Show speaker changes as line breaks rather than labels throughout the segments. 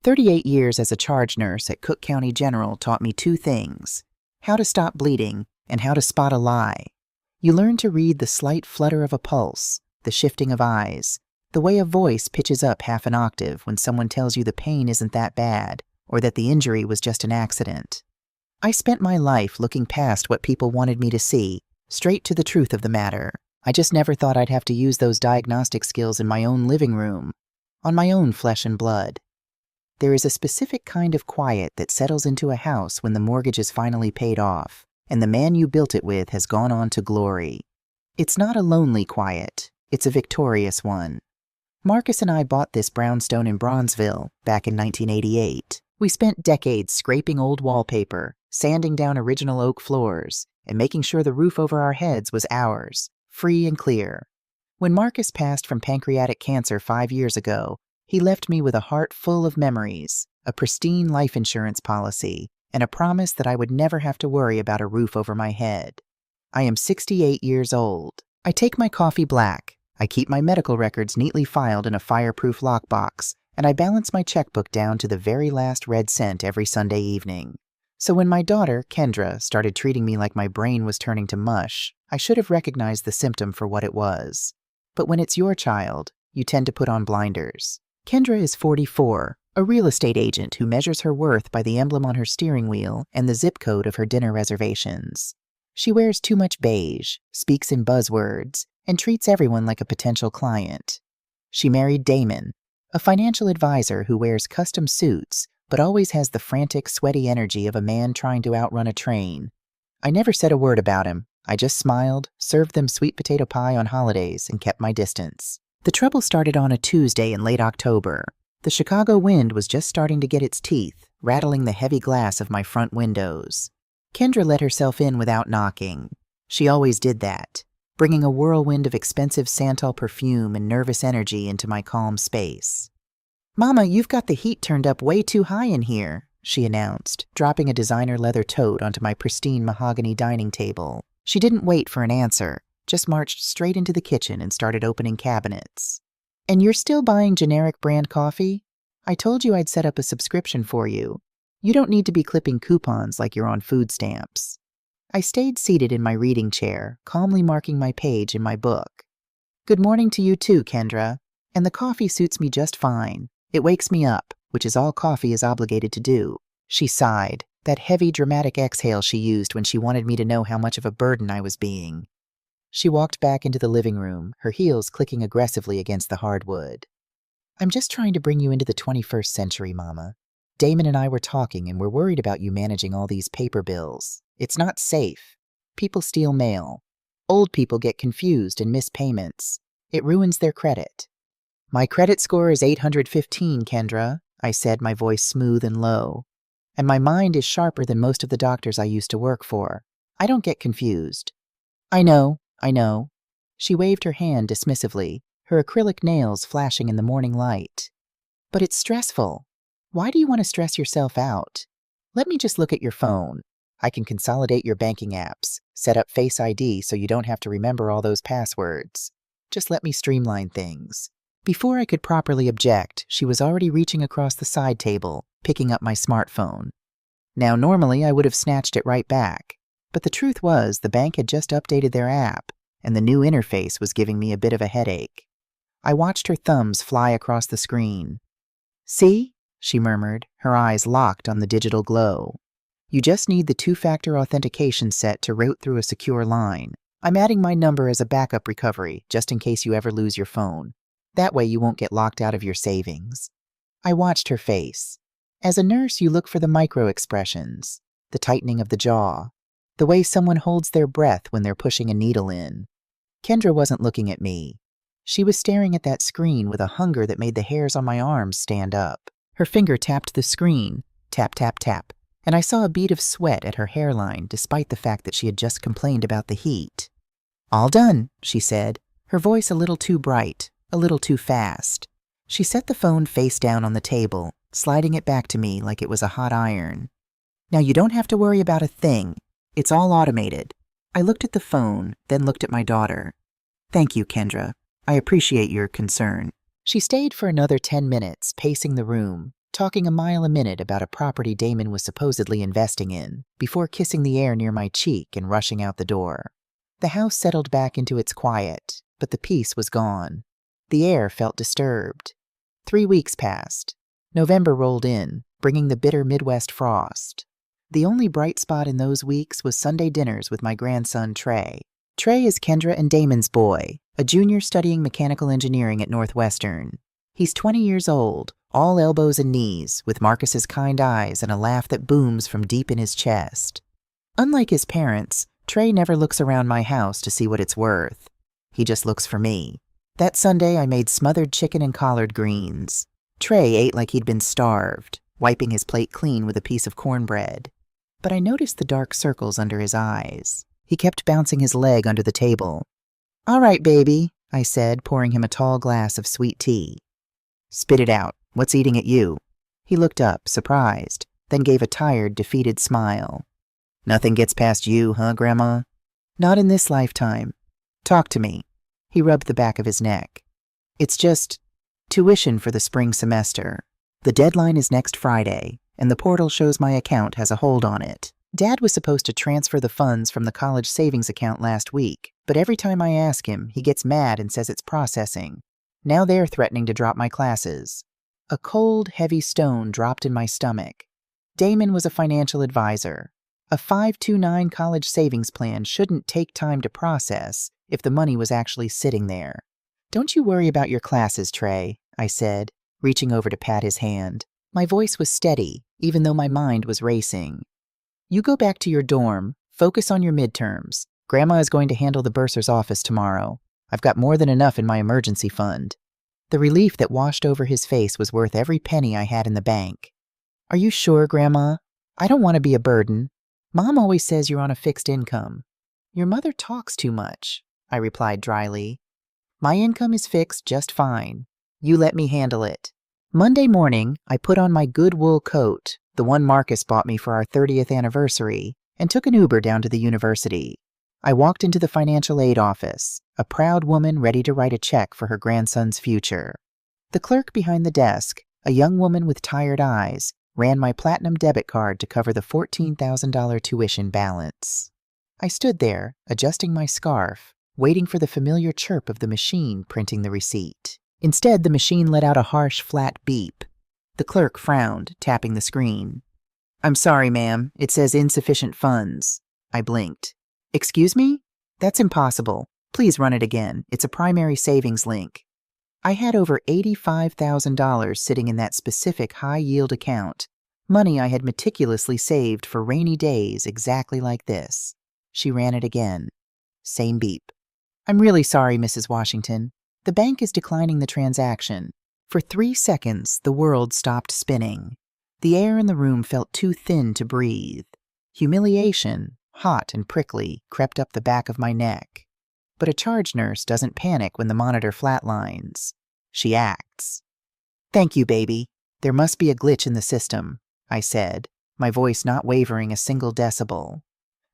38 years as a charge nurse at Cook County General taught me two things: how to stop bleeding and how to spot a lie. You learn to read the slight flutter of a pulse, the shifting of eyes, the way a voice pitches up half an octave when someone tells you the pain isn't that bad or that the injury was just an accident. I spent my life looking past what people wanted me to see, straight to the truth of the matter. I just never thought I'd have to use those diagnostic skills in my own living room, on my own flesh and blood. There is a specific kind of quiet that settles into a house when the mortgage is finally paid off, and the man you built it with has gone on to glory. It's not a lonely quiet, it's a victorious one. Marcus and I bought this brownstone in Bronzeville back in 1988. We spent decades scraping old wallpaper, sanding down original oak floors, and making sure the roof over our heads was ours, free and clear. When Marcus passed from pancreatic cancer 5 years ago, he left me with a heart full of memories, a pristine life insurance policy, and a promise that I would never have to worry about a roof over my head. I am 68 years old. I take my coffee black. I keep my medical records neatly filed in a fireproof lockbox, and I balance my checkbook down to the very last red cent every Sunday evening. So when my daughter, Kendra, started treating me like my brain was turning to mush, I should have recognized the symptom for what it was. But when it's your child, you tend to put on blinders. Kendra is 44, a real estate agent who measures her worth by the emblem on her steering wheel and the zip code of her dinner reservations. She wears too much beige, speaks in buzzwords, and treats everyone like a potential client. She married Damon, a financial advisor who wears custom suits but always has the frantic, sweaty energy of a man trying to outrun a train. I never said a word about him. I just smiled, served them sweet potato pie on holidays, and kept my distance. The trouble started on a Tuesday in late October. The Chicago wind was just starting to get its teeth, rattling the heavy glass of my front windows. Kendra let herself in without knocking. She always did that, bringing a whirlwind of expensive Santal perfume and nervous energy into my calm space. "Mama, you've got the heat turned up way too high in here," she announced, dropping a designer leather tote onto my pristine mahogany dining table. She didn't wait for an answer, just marched straight into the kitchen and started opening cabinets. "And you're still buying generic brand coffee? I told you I'd set up a subscription for you. You don't need to be clipping coupons like you're on food stamps." I stayed seated in my reading chair, calmly marking my page in my book. "Good morning to you too, Kendra. And the coffee suits me just fine. It wakes me up, which is all coffee is obligated to do." She sighed, that heavy, dramatic exhale she used when she wanted me to know how much of a burden I was being. She walked back into the living room, her heels clicking aggressively against the hardwood. "I'm just trying to bring you into the 21st century, Mama. Damon and I were talking, and we're worried about you managing all these paper bills. It's not safe. People steal mail. Old people get confused and miss payments. It ruins their credit." "My credit score is 815, Kendra," I said, my voice smooth and low. "And my mind is sharper than most of the doctors I used to work for. I don't get confused." I know. She waved her hand dismissively, her acrylic nails flashing in the morning light. "But it's stressful. Why do you want to stress yourself out? Let me just look at your phone. I can consolidate your banking apps, set up Face ID so you don't have to remember all those passwords. Just let me streamline things." Before I could properly object, she was already reaching across the side table, picking up my smartphone. Now, normally I would have snatched it right back, but the truth was the bank had just updated their app, and the new interface was giving me a bit of a headache. I watched her thumbs fly across the screen. "See?" she murmured, her eyes locked on the digital glow. "You just need the two-factor authentication set to route through a secure line. I'm adding my number as a backup recovery, just in case you ever lose your phone. That way you won't get locked out of your savings." I watched her face. As a nurse, you look for the micro-expressions, the tightening of the jaw, the way someone holds their breath when they're pushing a needle in. Kendra wasn't looking at me. She was staring at that screen with a hunger that made the hairs on my arms stand up. Her finger tapped the screen, tap, tap, tap, and I saw a bead of sweat at her hairline despite the fact that she had just complained about the heat. "All done," she said, her voice a little too bright, a little too fast. She set the phone face down on the table, sliding it back to me like it was a hot iron. "Now you don't have to worry about a thing. It's all automated." I looked at the phone, then looked at my daughter. "Thank you, Kendra. I appreciate your concern." She stayed for another 10 minutes, pacing the room, talking a mile a minute about a property Damon was supposedly investing in, before kissing the air near my cheek and rushing out the door. The house settled back into its quiet, but the peace was gone. The air felt disturbed. 3 weeks passed. November rolled in, bringing the bitter Midwest frost. The only bright spot in those weeks was Sunday dinners with my grandson, Trey. Trey is Kendra and Damon's boy, a junior studying mechanical engineering at Northwestern. He's 20 years old, all elbows and knees, with Marcus's kind eyes and a laugh that booms from deep in his chest. Unlike his parents, Trey never looks around my house to see what it's worth. He just looks for me. That Sunday, I made smothered chicken and collard greens. Trey ate like he'd been starved, wiping his plate clean with a piece of cornbread. But I noticed the dark circles under his eyes. He kept bouncing his leg under the table. "All right, baby," I said, pouring him a tall glass of sweet tea. "Spit it out. What's eating at you?" He looked up, surprised, then gave a tired, defeated smile. "Nothing gets past you, huh, Grandma?" "Not in this lifetime. Talk to me." He rubbed the back of his neck. "It's just tuition for the spring semester. The deadline is next Friday, and the portal shows my account has a hold on it. Dad was supposed to transfer the funds from the college savings account last week, but every time I ask him, he gets mad and says it's processing. Now they're threatening to drop my classes." A cold, heavy stone dropped in my stomach. Damon was a financial advisor. A 529 college savings plan shouldn't take time to process if the money was actually sitting there. "Don't you worry about your classes, Trey," I said, reaching over to pat his hand. My voice was steady, even though my mind was racing. "You go back to your dorm, focus on your midterms. Grandma is going to handle the bursar's office tomorrow. I've got more than enough in my emergency fund." The relief that washed over his face was worth every penny I had in the bank. "Are you sure, Grandma? I don't want to be a burden. Mom always says you're on a fixed income." "Your mother talks too much," I replied dryly. "My income is fixed just fine. You let me handle it." Monday morning, I put on my good wool coat, the one Marcus bought me for our 30th anniversary, and took an Uber down to the university. I walked into the financial aid office, a proud woman ready to write a check for her grandson's future. The clerk behind the desk, a young woman with tired eyes, ran my platinum debit card to cover the $14,000 tuition balance. I stood there, adjusting my scarf, waiting for the familiar chirp of the machine printing the receipt. Instead, the machine let out a harsh, flat beep. The clerk frowned, tapping the screen. "I'm sorry, ma'am. It says insufficient funds." I blinked. "Excuse me? That's impossible. Please run it again. It's a primary savings link." I had over $85,000 sitting in that specific high-yield account, money I had meticulously saved for rainy days exactly like this. She ran it again. Same beep. "I'm really sorry, Mrs. Washington. The bank is declining the transaction." For 3 seconds, the world stopped spinning. The air in the room felt too thin to breathe. Humiliation, hot and prickly, crept up the back of my neck. But a charge nurse doesn't panic when the monitor flatlines. She acts. "Thank you, baby. There must be a glitch in the system," I said, my voice not wavering a single decibel.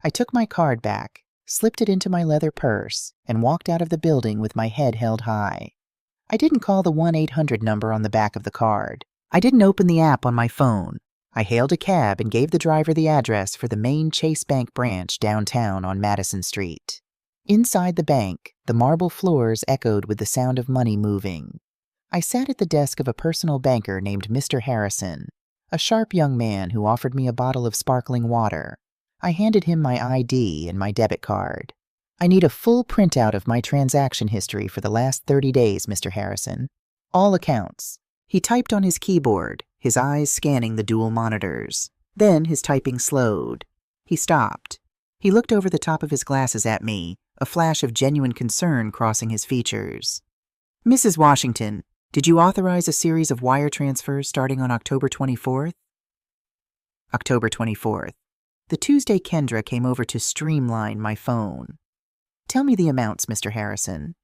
I took my card back, slipped it into my leather purse, and walked out of the building with my head held high. I didn't call the 1-800 number on the back of the card. I didn't open the app on my phone. I hailed a cab and gave the driver the address for the main Chase Bank branch downtown on Madison Street. Inside the bank, the marble floors echoed with the sound of money moving. I sat at the desk of a personal banker named Mr. Harrison, a sharp young man who offered me a bottle of sparkling water. I handed him my ID and my debit card. "I need a full printout of my transaction history for the last 30 days, Mr. Harrison. All accounts." He typed on his keyboard, his eyes scanning the dual monitors. Then his typing slowed. He stopped. He looked over the top of his glasses at me, a flash of genuine concern crossing his features. "Mrs. Washington, did you authorize a series of wire transfers starting on October 24th? October 24th. The Tuesday Kendra came over to streamline my phone. "Tell me the amounts, Mr. Harrison."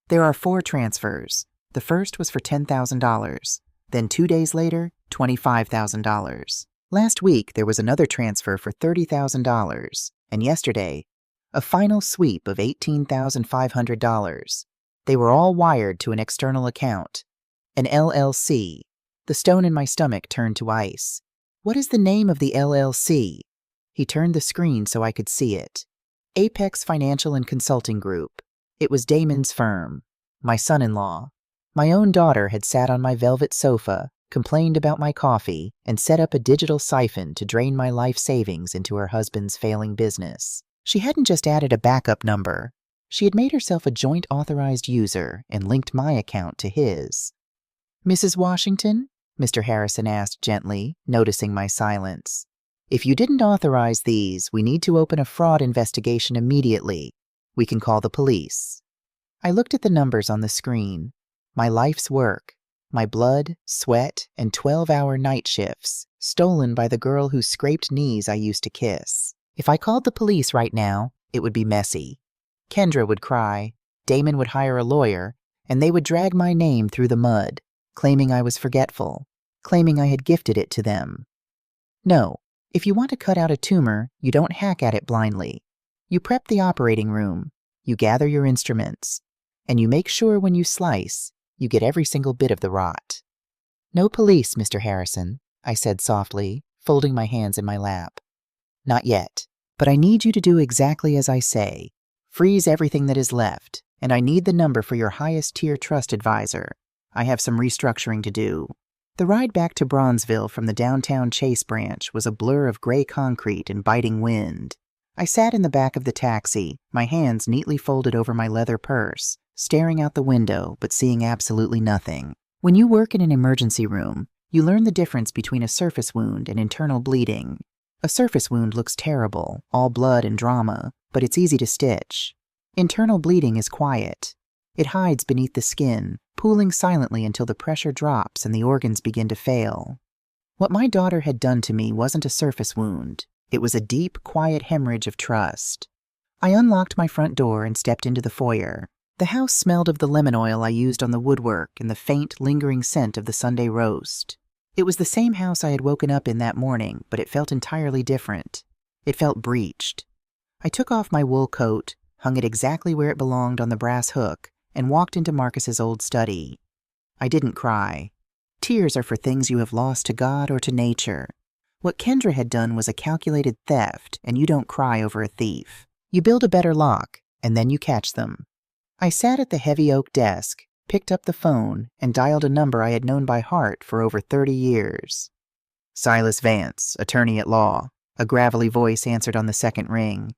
"There are 4 transfers. The first was for $10,000. Then 2 days later, $25,000. Last week, there was another transfer for $30,000. And yesterday, a final sweep of $18,500. They were all wired to an external account, an LLC. The stone in my stomach turned to ice. What is the name of the LLC? He turned the screen so I could see it. Apex Financial and Consulting Group. It was Damon's firm. My son-in-law. My own daughter had sat on my velvet sofa, complained about my coffee, and set up a digital siphon to drain my life savings into her husband's failing business. She hadn't just added a backup number. She had made herself a joint authorized user and linked my account to his. Mrs. Washington? Mr. Harrison asked gently, noticing my silence. If you didn't authorize these, we need to open a fraud investigation immediately. We can call the police. I looked at the numbers on the screen. My life's work, my blood, sweat, and 12-hour night shifts, stolen by the girl whose scraped knees I used to kiss. If I called the police right now, it would be messy. Kendra would cry, Damon would hire a lawyer, and they would drag my name through the mud, claiming I was forgetful, claiming I had gifted it to them. No, if you want to cut out a tumor, you don't hack at it blindly. You prep the operating room, you gather your instruments, and you make sure when you slice, you get every single bit of the rot. No police, Mr. Harrison, I said softly, folding my hands in my lap. Not yet, but I need you to do exactly as I say. Freeze everything that is left, and I need the number for your highest tier trust advisor. I have some restructuring to do. The ride back to Bronzeville from the downtown Chase branch was a blur of gray concrete and biting wind. I sat in the back of the taxi, my hands neatly folded over my leather purse, staring out the window but seeing absolutely nothing. When you work in an emergency room, you learn the difference between a surface wound and internal bleeding. A surface wound looks terrible, all blood and drama, but it's easy to stitch. Internal bleeding is quiet. It hides beneath the skin, pooling silently until the pressure drops and the organs begin to fail. What my daughter had done to me wasn't a surface wound. It was a deep, quiet hemorrhage of trust. I unlocked my front door and stepped into the foyer. The house smelled of the lemon oil I used on the woodwork and the faint, lingering scent of the Sunday roast. It was the same house I had woken up in that morning, but it felt entirely different. It felt breached. I took off my wool coat, hung it exactly where it belonged on the brass hook, and walked into Marcus's old study. I didn't cry. Tears are for things you have lost to God or to nature. What Kendra had done was a calculated theft, and you don't cry over a thief. You build a better lock, and then you catch them. I sat at the heavy oak desk, picked up the phone, and dialed a number I had known by heart for over 30 years. Silas Vance, attorney at law. A gravelly voice answered on the second ring.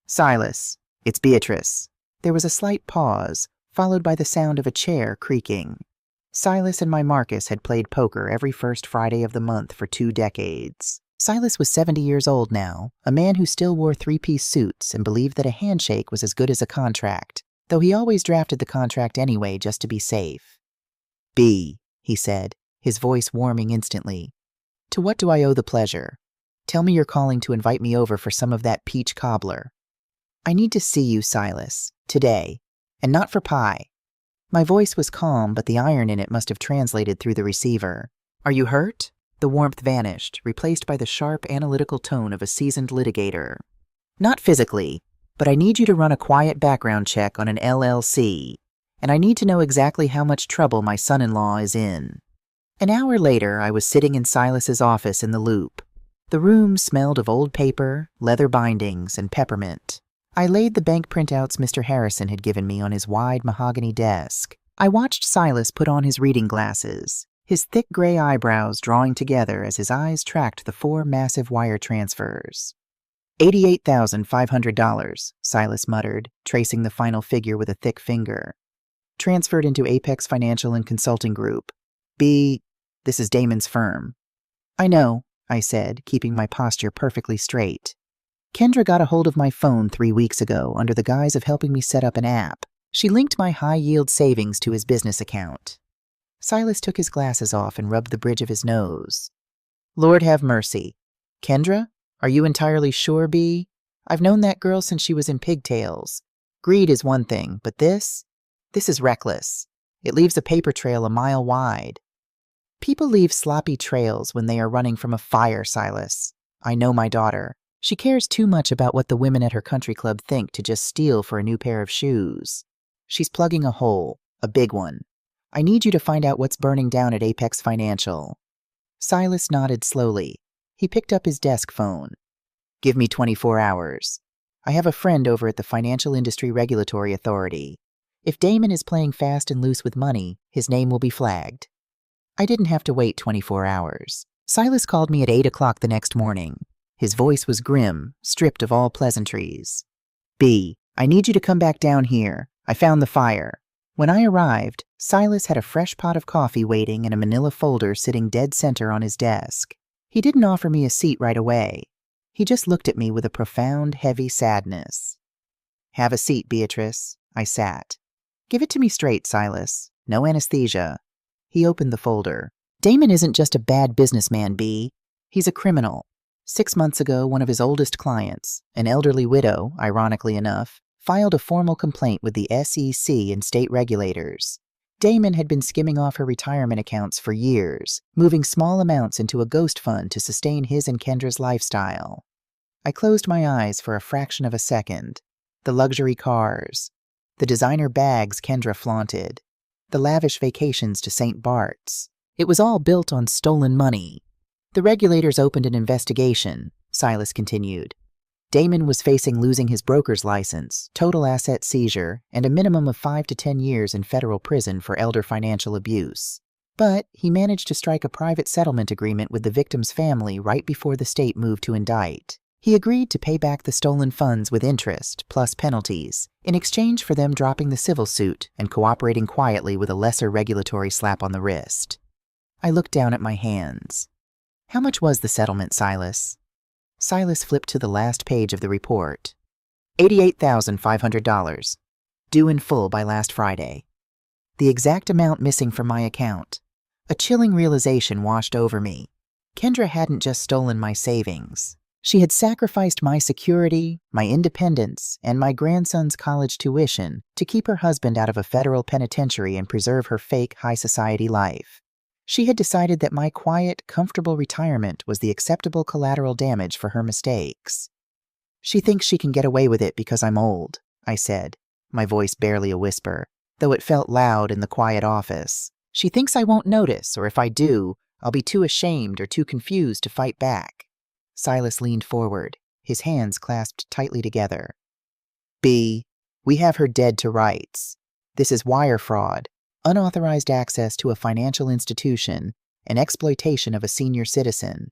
Silas, it's Beatrice. There was a slight pause, followed by the sound of a chair creaking. Silas and my Marcus had played poker every first Friday of the month for 2 decades. Silas was 70 years old now, a man who still wore 3-piece suits and believed that a handshake was as good as a contract, though he always drafted the contract anyway just to be safe. B, he said, his voice warming instantly. To what do I owe the pleasure? Tell me you're calling to invite me over for some of that peach cobbler. I need to see you, Silas, today, and not for pie. My voice was calm, but the iron in it must have translated through the receiver. Are you hurt? The warmth vanished, replaced by the sharp, analytical tone of a seasoned litigator. Not physically, but I need you to run a quiet background check on an LLC, and I need to know exactly how much trouble my son-in-law is in. An hour later, I was sitting in Silas's office in the Loop. The room smelled of old paper, leather bindings, and peppermint. I laid the bank printouts Mr. Harrison had given me on his wide mahogany desk. I watched Silas put on his reading glasses, his thick gray eyebrows drawing together as his eyes tracked the 4 massive wire transfers. $88,500, Silas muttered, tracing the final figure with a thick finger. Transferred into Apex Financial and Consulting Group. This is Damon's firm. I know, I said, keeping my posture perfectly straight. Kendra got a hold of my phone 3 weeks ago under the guise of helping me set up an app. She linked my high-yield savings to his business account. Silas took his glasses off and rubbed the bridge of his nose. Lord have mercy. Kendra? Are you entirely sure, B? I've known that girl since she was in pigtails. Greed is one thing, but this is reckless. It leaves a paper trail a mile wide. People leave sloppy trails when they are running from a fire, Silas. I know my daughter. She cares too much about what the women at her country club think to just steal for a new pair of shoes. She's plugging a hole, a big one. I need you to find out what's burning down at Apex Financial. Silas nodded slowly. He picked up his desk phone. Give me 24 hours. I have a friend over at the Financial Industry Regulatory Authority. If Damon is playing fast and loose with money, his name will be flagged. I didn't have to wait 24 hours. Silas called me at 8 o'clock the next morning. His voice was grim, stripped of all pleasantries. B, I need you to come back down here. I found the fire. When I arrived, Silas had a fresh pot of coffee waiting and a manila folder sitting dead center on his desk. He didn't offer me a seat right away. He just looked at me with a profound, heavy sadness. Have a seat, Beatrice. I sat. Give it to me straight, Silas. No anesthesia. He opened the folder. Damon isn't just a bad businessman, B. He's a criminal. 6 months ago, one of his oldest clients, an elderly widow, ironically enough, filed a formal complaint with the SEC and state regulators. Damon had been skimming off her retirement accounts for years, moving small amounts into a ghost fund to sustain his and Kendra's lifestyle. I closed my eyes for a fraction of a second. The luxury cars, the designer bags Kendra flaunted, the lavish vacations to St. Bart's. It was all built on stolen money. The regulators opened an investigation, Silas continued. Damon was facing losing his broker's license, total asset seizure, and a minimum of 5 to 10 years in federal prison for elder financial abuse. But he managed to strike a private settlement agreement with the victim's family right before the state moved to indict. He agreed to pay back the stolen funds with interest, plus penalties, in exchange for them dropping the civil suit and cooperating quietly with a lesser regulatory slap on the wrist. I looked down at my hands. How much was the settlement, Silas? Silas flipped to the last page of the report. $88,500. Due in full by last Friday. The exact amount missing from my account. A chilling realization washed over me. Kendra hadn't just stolen my savings. She had sacrificed my security, my independence, and my grandson's college tuition to keep her husband out of a federal penitentiary and preserve her fake high society life. She had decided that my quiet, comfortable retirement was the acceptable collateral damage for her mistakes. She thinks she can get away with it because I'm old, I said, my voice barely a whisper, though it felt loud in the quiet office. She thinks I won't notice, or if I do, I'll be too ashamed or too confused to fight back. Silas leaned forward, his hands clasped tightly together. B, we have her dead to rights. This is wire fraud, unauthorized access to a financial institution, and exploitation of a senior citizen.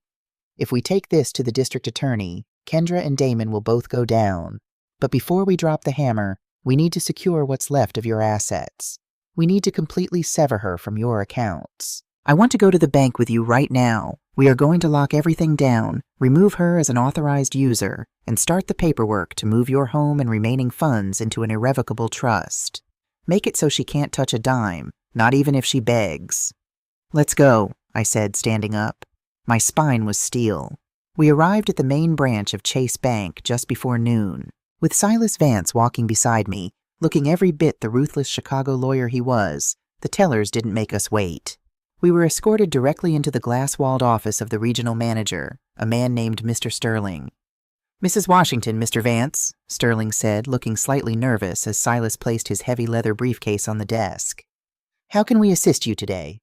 If we take this to the district attorney, Kendra and Damon will both go down. But before we drop the hammer, we need to secure what's left of your assets. We need to completely sever her from your accounts. I want to go to the bank with you right now. We are going to lock everything down, remove her as an authorized user, and start the paperwork to move your home and remaining funds into an irrevocable trust. Make it so she can't touch a dime, not even if she begs. Let's go, I said, standing up. My spine was steel. We arrived at the main branch of Chase Bank just before noon, with Silas Vance walking beside me, looking every bit the ruthless Chicago lawyer he was. The tellers didn't make us wait. We were escorted directly into the glass-walled office of the regional manager, a man named Mr. Sterling. Mrs. Washington, Mr. Vance, Sterling said, looking slightly nervous as Silas placed his heavy leather briefcase on the desk. How can we assist you today?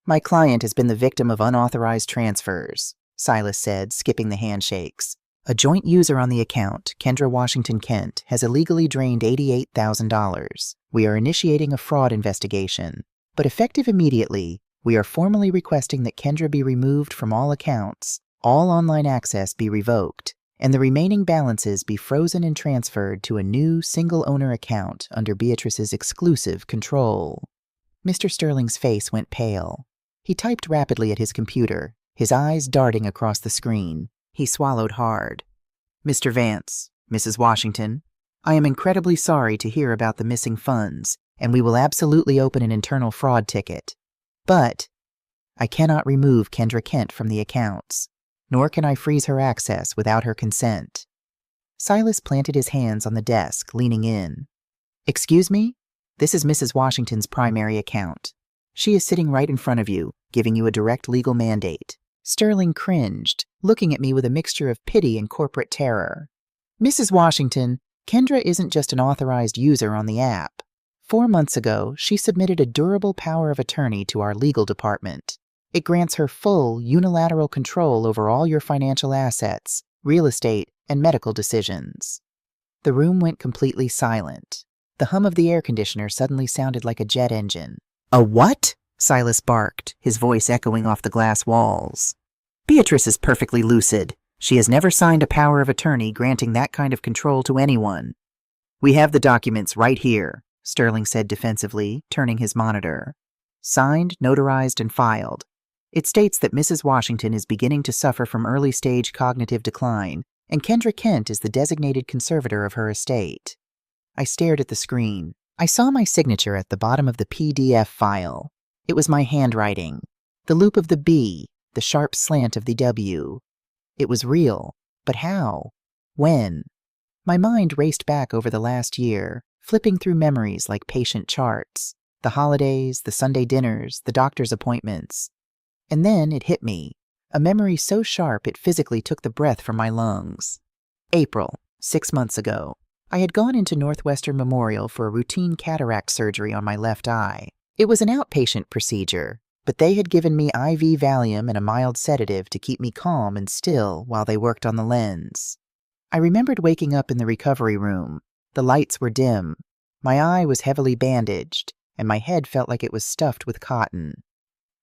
My client has been the victim of unauthorized transfers, Silas said, skipping the handshakes. A joint user on the account, Kendra Washington Kent, has illegally drained $88,000. We are initiating a fraud investigation, but effective immediately, we are formally requesting that Kendra be removed from all accounts, all online access be revoked, and the remaining balances be frozen and transferred to a new single-owner account under Beatrice's exclusive control. Mr. Sterling's face went pale. He typed rapidly at his computer, his eyes darting across the screen. He swallowed hard. Mr. Vance, Mrs. Washington, I am incredibly sorry to hear about the missing funds, and we will absolutely open an internal fraud ticket. But I cannot remove Kendra Kent from the accounts, nor can I freeze her access without her consent. Silas planted his hands on the desk, leaning in. Excuse me? This is Mrs. Washington's primary account. She is sitting right in front of you, giving you a direct legal mandate. Sterling cringed, looking at me with a mixture of pity and corporate terror. Mrs. Washington, Kendra isn't just an authorized user on the app. 4 months ago, she submitted a durable power of attorney to our legal department. It grants her full, unilateral control over all your financial assets, real estate, and medical decisions. The room went completely silent. The hum of the air conditioner suddenly sounded like a jet engine. "A what?" Silas barked, his voice echoing off the glass walls. "Beatrice is perfectly lucid. She has never signed a power of attorney granting that kind of control to anyone." "We have the documents right here," Sterling said defensively, turning his monitor. "Signed, notarized, and filed. It states that Mrs. Washington is beginning to suffer from early-stage cognitive decline, and Kendra Kent is the designated conservator of her estate." I stared at the screen. I saw my signature at the bottom of the PDF file. It was my handwriting. The loop of the B, the sharp slant of the W. It was real. But how? When? My mind raced back over the last year, flipping through memories like patient charts. The holidays, the Sunday dinners, the doctor's appointments. And then it hit me. A memory so sharp it physically took the breath from my lungs. April, 6 months ago. I had gone into Northwestern Memorial for a routine cataract surgery on my left eye. It was an outpatient procedure, but they had given me IV Valium and a mild sedative to keep me calm and still while they worked on the lens. I remembered waking up in the recovery room. The lights were dim. My eye was heavily bandaged, and my head felt like it was stuffed with cotton.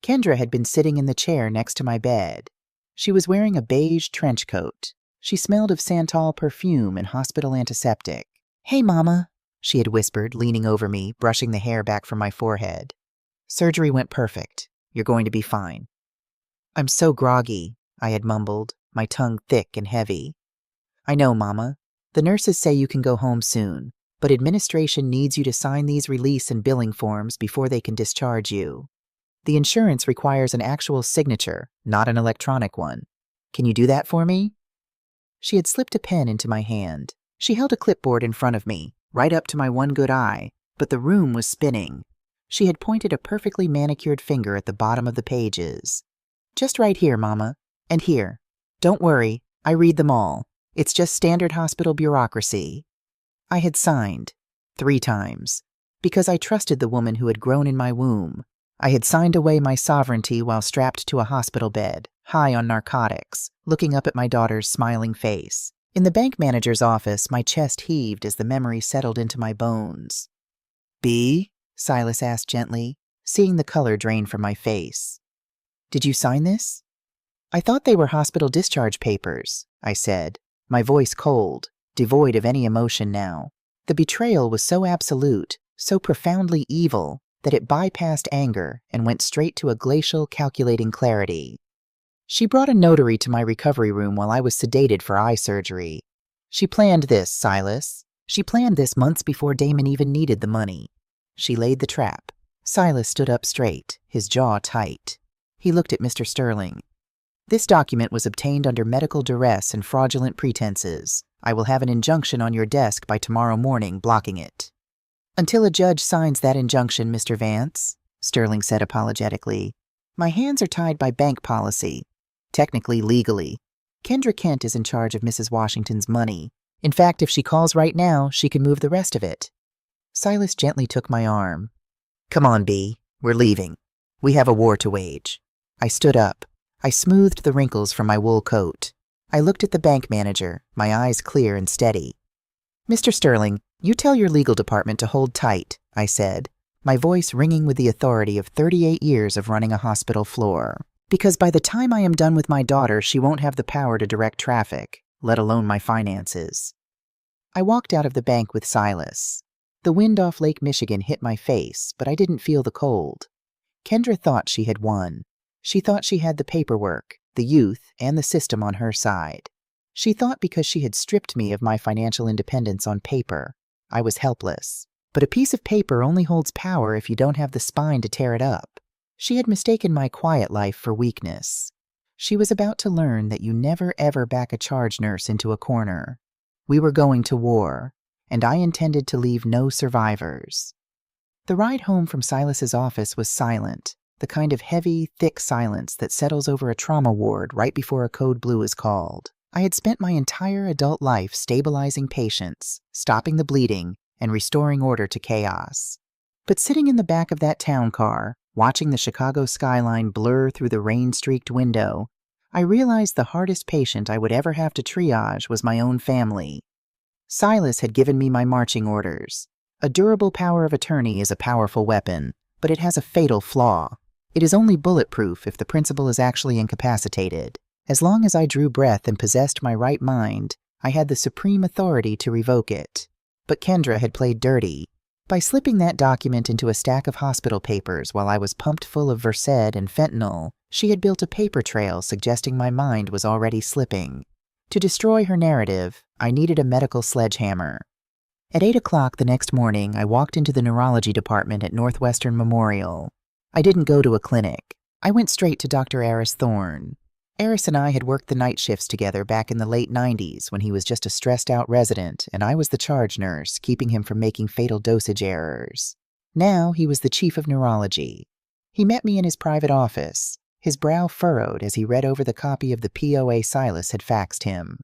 Kendra had been sitting in the chair next to my bed. She was wearing a beige trench coat. She smelled of Santal perfume and hospital antiseptic. "Hey, Mama," she had whispered, leaning over me, brushing the hair back from my forehead. "Surgery went perfect. You're going to be fine." "I'm so groggy," I had mumbled, my tongue thick and heavy. "I know, Mama. The nurses say you can go home soon, but administration needs you to sign these release and billing forms before they can discharge you. The insurance requires an actual signature, not an electronic one. Can you do that for me?" She had slipped a pen into my hand. She held a clipboard in front of me, right up to my one good eye, but the room was spinning. She had pointed a perfectly manicured finger at the bottom of the pages. "Just right here, Mama. And here. Don't worry, I read them all. It's just standard hospital bureaucracy." I had signed 3 times, because I trusted the woman who had grown in my womb. I had signed away my sovereignty while strapped to a hospital bed, high on narcotics, looking up at my daughter's smiling face. In the bank manager's office, my chest heaved as the memory settled into my bones. "B?" Silas asked gently, seeing the color drain from my face. "Did you sign this?" "I thought they were hospital discharge papers," I said, my voice cold, devoid of any emotion now. The betrayal was so absolute, so profoundly evil, that it bypassed anger and went straight to a glacial, calculating clarity. "She brought a notary to my recovery room while I was sedated for eye surgery. She planned this, Silas. She planned this months before Damon even needed the money. She laid the trap." Silas stood up straight, his jaw tight. He looked at Mr. Sterling. "This document was obtained under medical duress and fraudulent pretenses. I will have an injunction on your desk by tomorrow morning blocking it." "Until a judge signs that injunction, Mr. Vance," Sterling said apologetically, "my hands are tied by bank policy. Technically, legally. Kendra Kent is in charge of Mrs. Washington's money. In fact, if she calls right now, she can move the rest of it." Silas gently took my arm. "Come on, B. We're leaving. We have a war to wage." I stood up. I smoothed the wrinkles from my wool coat. I looked at the bank manager, my eyes clear and steady. "Mr. Sterling, you tell your legal department to hold tight," I said, my voice ringing with the authority of 38 years of running a hospital floor. "Because by the time I am done with my daughter, she won't have the power to direct traffic, let alone my finances." I walked out of the bank with Silas. The wind off Lake Michigan hit my face, but I didn't feel the cold. Kendra thought she had won. She thought she had the paperwork, the youth, and the system on her side. She thought because she had stripped me of my financial independence on paper, I was helpless. But a piece of paper only holds power if you don't have the spine to tear it up. She had mistaken my quiet life for weakness. She was about to learn that you never ever back a charge nurse into a corner. We were going to war, and I intended to leave no survivors. The ride home from Silas's office was silent, the kind of heavy, thick silence that settles over a trauma ward right before a code blue is called. I had spent my entire adult life stabilizing patients, stopping the bleeding, and restoring order to chaos. But sitting in the back of that town car, watching the Chicago skyline blur through the rain-streaked window, I realized the hardest patient I would ever have to triage was my own family. Silas had given me my marching orders. A durable power of attorney is a powerful weapon, but it has a fatal flaw. It is only bulletproof if the principal is actually incapacitated. As long as I drew breath and possessed my right mind, I had the supreme authority to revoke it. But Kendra had played dirty. By slipping that document into a stack of hospital papers while I was pumped full of Versed and fentanyl, she had built a paper trail suggesting my mind was already slipping. To destroy her narrative, I needed a medical sledgehammer. At 8 o'clock the next morning, I walked into the neurology department at Northwestern Memorial. I didn't go to a clinic. I went straight to Dr. Aris Thorne. Aris and I had worked the night shifts together back in the late 90s when he was just a stressed-out resident and I was the charge nurse, keeping him from making fatal dosage errors. Now he was the chief of neurology. He met me in his private office, his brow furrowed as he read over the copy of the POA Silas had faxed him.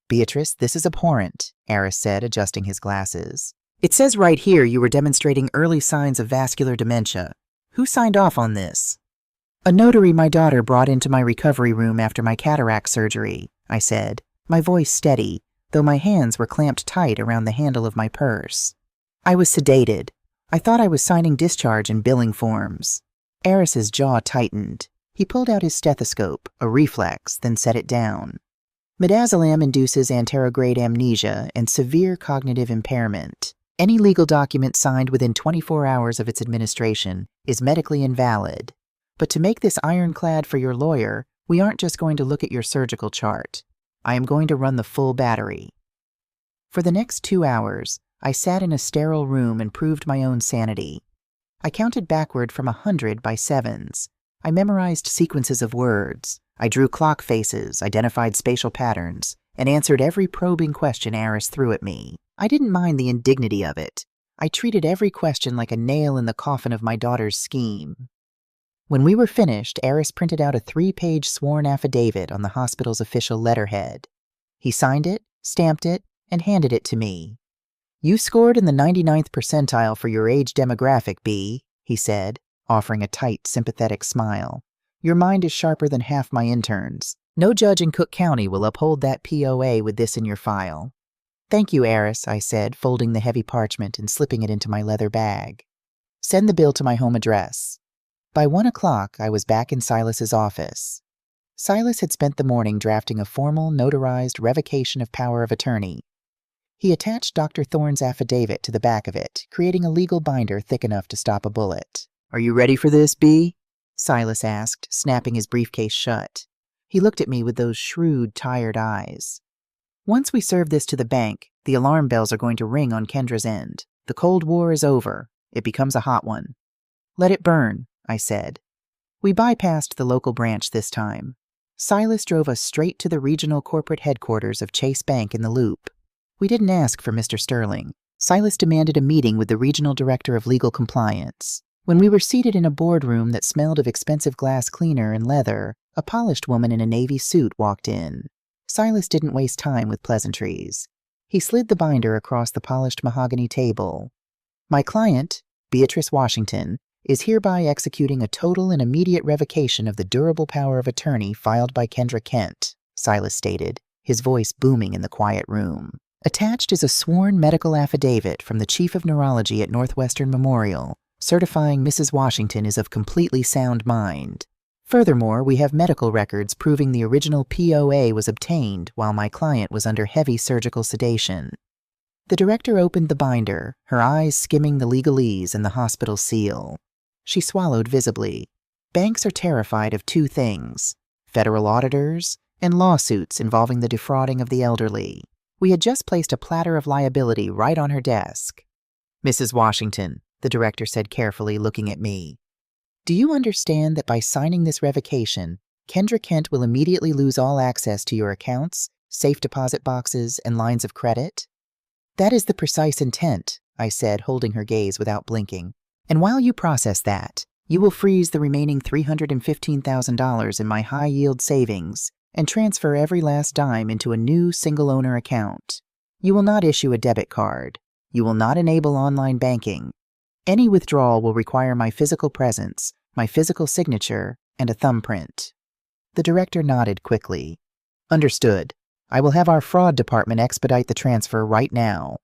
"Beatrice, this is abhorrent," Aris said, adjusting his glasses. "It says right here you were demonstrating early signs of vascular dementia. Who signed off on this?" "A notary my daughter brought into my recovery room after my cataract surgery," I said, my voice steady, though my hands were clamped tight around the handle of my purse. I was sedated. I thought I was signing discharge and billing forms. Aris's jaw tightened. He pulled out his stethoscope, a reflex, then set it down. Midazolam induces anterograde amnesia and severe cognitive impairment. Any legal document signed within 24 hours of its administration is medically invalid. But to make this ironclad for your lawyer, we aren't just going to look at your surgical chart. I am going to run the full battery. For the next 2 hours, I sat in a sterile room and proved my own sanity. I counted backward from 100 by sevens. I memorized sequences of words. I drew clock faces, identified spatial patterns, and answered every probing question Aris threw at me. I didn't mind the indignity of it. I treated every question like a nail in the coffin of my daughter's scheme. When we were finished, Aris printed out a 3-page sworn affidavit on the hospital's official letterhead. He signed it, stamped it, and handed it to me. "You scored in the 99th percentile for your age demographic, B," he said, offering a tight, sympathetic smile. "Your mind is sharper than half my interns. No judge in Cook County will uphold that POA with this in your file." "Thank you, Aris," I said, folding the heavy parchment and slipping it into my leather bag. "Send the bill to my home address." By 1 o'clock, I was back in Silas's office. Silas had spent the morning drafting a formal, notarized revocation of power of attorney. He attached Dr. Thorne's affidavit to the back of it, creating a legal binder thick enough to stop a bullet. "Are you ready for this, B?" Silas asked, snapping his briefcase shut. He looked at me with those shrewd, tired eyes. "Once we serve this to the bank, the alarm bells are going to ring on Kendra's end. The Cold War is over. It becomes a hot one." "Let it burn," I said. We bypassed the local branch this time. Silas drove us straight to the regional corporate headquarters of Chase Bank in the Loop. We didn't ask for Mr. Sterling. Silas demanded a meeting with the regional director of legal compliance. When we were seated in a boardroom that smelled of expensive glass cleaner and leather, a polished woman in a navy suit walked in. Silas didn't waste time with pleasantries. He slid the binder across the polished mahogany table. "My client, Beatrice Washington, is hereby executing a total and immediate revocation of the durable power of attorney filed by Kendra Kent," Silas stated, his voice booming in the quiet room. "Attached is a sworn medical affidavit from the chief of neurology at Northwestern Memorial, certifying Mrs. Washington is of completely sound mind. Furthermore, we have medical records proving the original POA was obtained while my client was under heavy surgical sedation." The director opened the binder, her eyes skimming the legalese and the hospital seal. She swallowed visibly. Banks are terrified of 2 things: federal auditors and lawsuits involving the defrauding of the elderly. We had just placed a platter of liability right on her desk. "Mrs. Washington," the director said carefully, looking at me, "do you understand that by signing this revocation, Kendra Kent will immediately lose all access to your accounts, safe deposit boxes, and lines of credit?" "That is the precise intent," I said, holding her gaze without blinking. "And while you process that, you will freeze the remaining $315,000 in my high-yield savings and transfer every last dime into a new single-owner account. You will not issue a debit card. You will not enable online banking. Any withdrawal will require my physical presence, my physical signature, and a thumbprint. The director nodded quickly. Understood. I will have our fraud department expedite the transfer right now.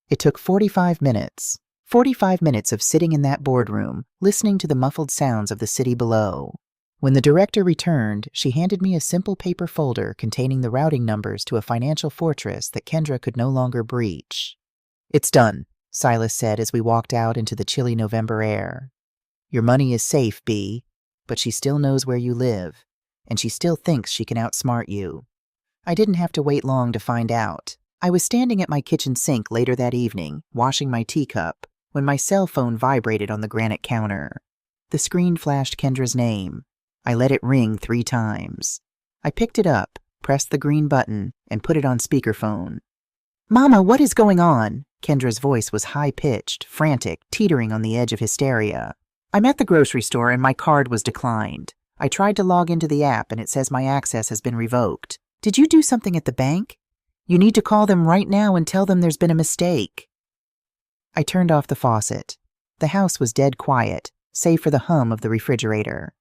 It took 45 minutes. 45 minutes of sitting in that boardroom, listening to the muffled sounds of the city below. When the director returned, she handed me a simple paper folder containing the routing numbers to a financial fortress that Kendra could no longer breach. It's done, Silas said as we walked out into the chilly November air. Your money is safe, B, but she still knows where you live, and she still thinks she can outsmart you. I didn't have to wait long to find out. I was standing at my kitchen sink later that evening, washing my teacup, when my cell phone vibrated on the granite counter. The screen flashed Kendra's name. I let it ring 3 times. I picked it up, pressed the green button, and put it on speakerphone. Mama, what is going on? Kendra's voice was high-pitched, frantic, teetering on the edge of hysteria. I'm at the grocery store and my card was declined. I tried to log into the app and it says my access has been revoked. Did you do something at the bank? You need to call them right now and tell them there's been a mistake. I turned off the faucet. The house was dead quiet, save for the hum of the refrigerator.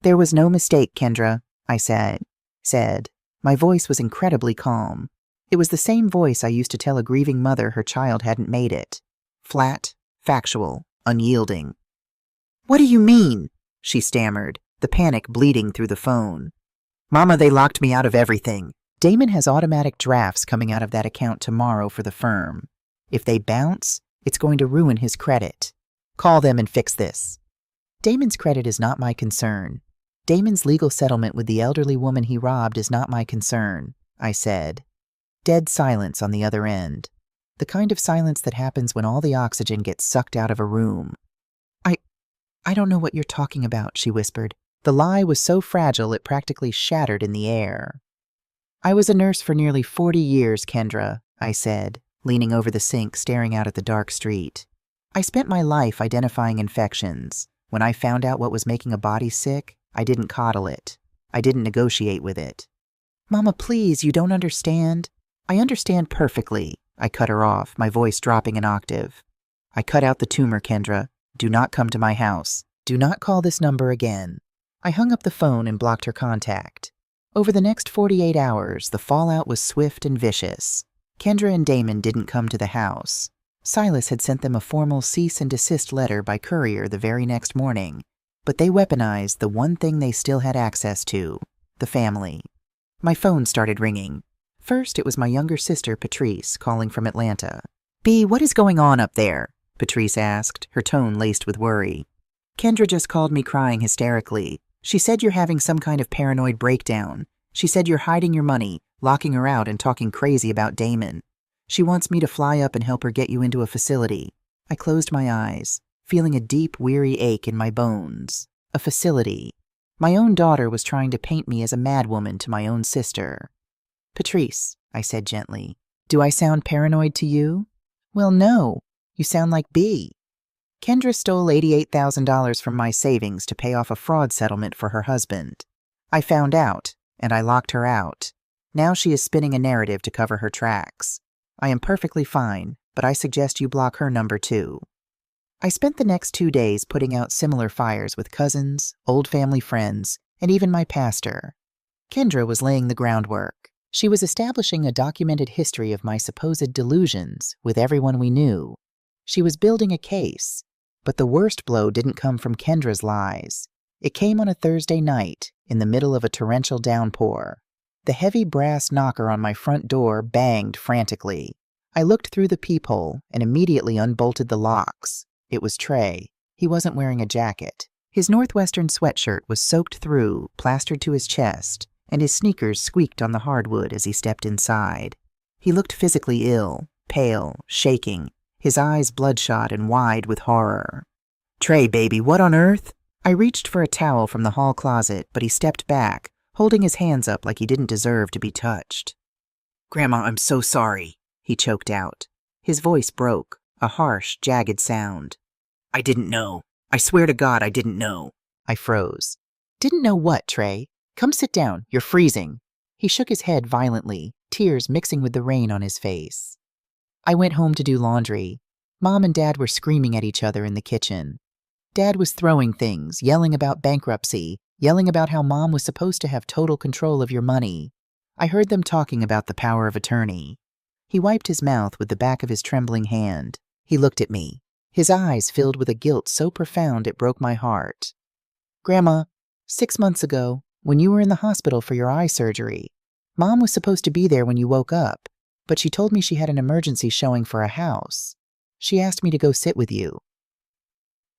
There was no mistake, Kendra, I said. My voice was incredibly calm. It was the same voice I used to tell a grieving mother her child hadn't made it. Flat, factual, unyielding. What do you mean? She stammered, the panic bleeding through the phone. Mama, they locked me out of everything. Damon has automatic drafts coming out of that account tomorrow for the firm. If they bounce, it's going to ruin his credit. Call them and fix this. Damon's credit is not my concern. Damon's legal settlement with the elderly woman he robbed is not my concern, I said. Dead silence on the other end. The kind of silence that happens when all the oxygen gets sucked out of a room. I don't know what you're talking about, she whispered. The lie was so fragile it practically shattered in the air. I was a nurse for nearly 40 years, Kendra, I said, leaning over the sink, staring out at the dark street. I spent my life identifying infections. When I found out what was making a body sick, I didn't coddle it. I didn't negotiate with it. Mama, please, you don't understand. I understand perfectly. I cut her off, my voice dropping an octave. I cut out the tumor, Kendra. Do not come to my house. Do not call this number again. I hung up the phone and blocked her contact. Over the next 48 hours, the fallout was swift and vicious. Kendra and Damon didn't come to the house. Silas had sent them a formal cease and desist letter by courier the very next morning, but they weaponized the one thing they still had access to, the family. My phone started ringing. First, it was my younger sister, Patrice, calling from Atlanta. B, what is going on up there? Patrice asked, her tone laced with worry. Kendra just called me crying hysterically. She said you're having some kind of paranoid breakdown. She said you're hiding your money, locking her out and talking crazy about Damon. She wants me to fly up and help her get you into a facility. I closed my eyes, feeling a deep, weary ache in my bones. A facility. My own daughter was trying to paint me as a madwoman to my own sister. Patrice, I said gently, do I sound paranoid to you? Well, no. You sound like B. Kendra stole $88,000 from my savings to pay off a fraud settlement for her husband. I found out, and I locked her out. Now she is spinning a narrative to cover her tracks. I am perfectly fine, but I suggest you block her number too. I spent the next 2 days putting out similar fires with cousins, old family friends, and even my pastor. Kendra was laying the groundwork. She was establishing a documented history of my supposed delusions with everyone we knew. She was building a case, but the worst blow didn't come from Kendra's lies. It came on a Thursday night, in the middle of a torrential downpour. The heavy brass knocker on my front door banged frantically. I looked through the peephole and immediately unbolted the locks. It was Trey. He wasn't wearing a jacket. His Northwestern sweatshirt was soaked through, plastered to his chest, and his sneakers squeaked on the hardwood as he stepped inside. He looked physically ill, pale, shaking, his eyes bloodshot and wide with horror. Trey, baby, what on earth? I reached for a towel from the hall closet, but he stepped back, holding his hands up like he didn't deserve to be touched. Grandma, I'm so sorry, he choked out. His voice broke, a harsh, jagged sound. I didn't know. I swear to God I didn't know. I froze. Didn't know what, Trey? Come sit down, you're freezing. He shook his head violently, tears mixing with the rain on his face. I went home to do laundry. Mom and Dad were screaming at each other in the kitchen. Dad was throwing things, yelling about bankruptcy, yelling about how Mom was supposed to have total control of your money. I heard them talking about the power of attorney. He wiped his mouth with the back of his trembling hand. He looked at me, his eyes filled with a guilt so profound it broke my heart. Grandma, 6 months ago, when you were in the hospital for your eye surgery, Mom was supposed to be there when you woke up, but she told me she had an emergency showing for a house. She asked me to go sit with you.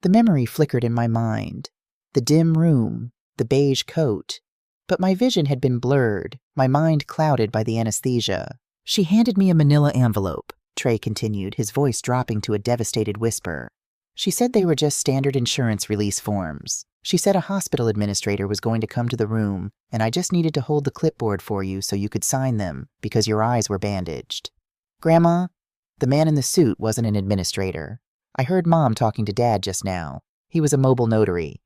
The memory flickered in my mind. The dim room, the beige coat. But my vision had been blurred, my mind clouded by the anesthesia. She handed me a manila envelope, Trey continued, his voice dropping to a devastated whisper. She said they were just standard insurance release forms. She said a hospital administrator was going to come to the room, and I just needed to hold the clipboard for you so you could sign them, because your eyes were bandaged. Grandma, the man in the suit wasn't an administrator. I heard Mom talking to Dad just now. He was a mobile notary.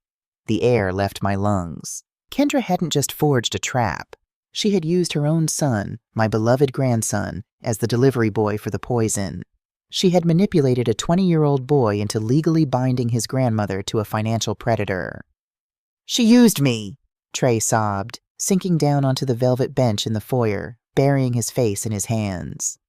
The air left my lungs. Kendra hadn't just forged a trap. She had used her own son, my beloved grandson, as the delivery boy for the poison. She had manipulated a 20-year-old boy into legally binding his grandmother to a financial predator. She used me, Trey sobbed, sinking down onto the velvet bench in the foyer, burying his face in his hands.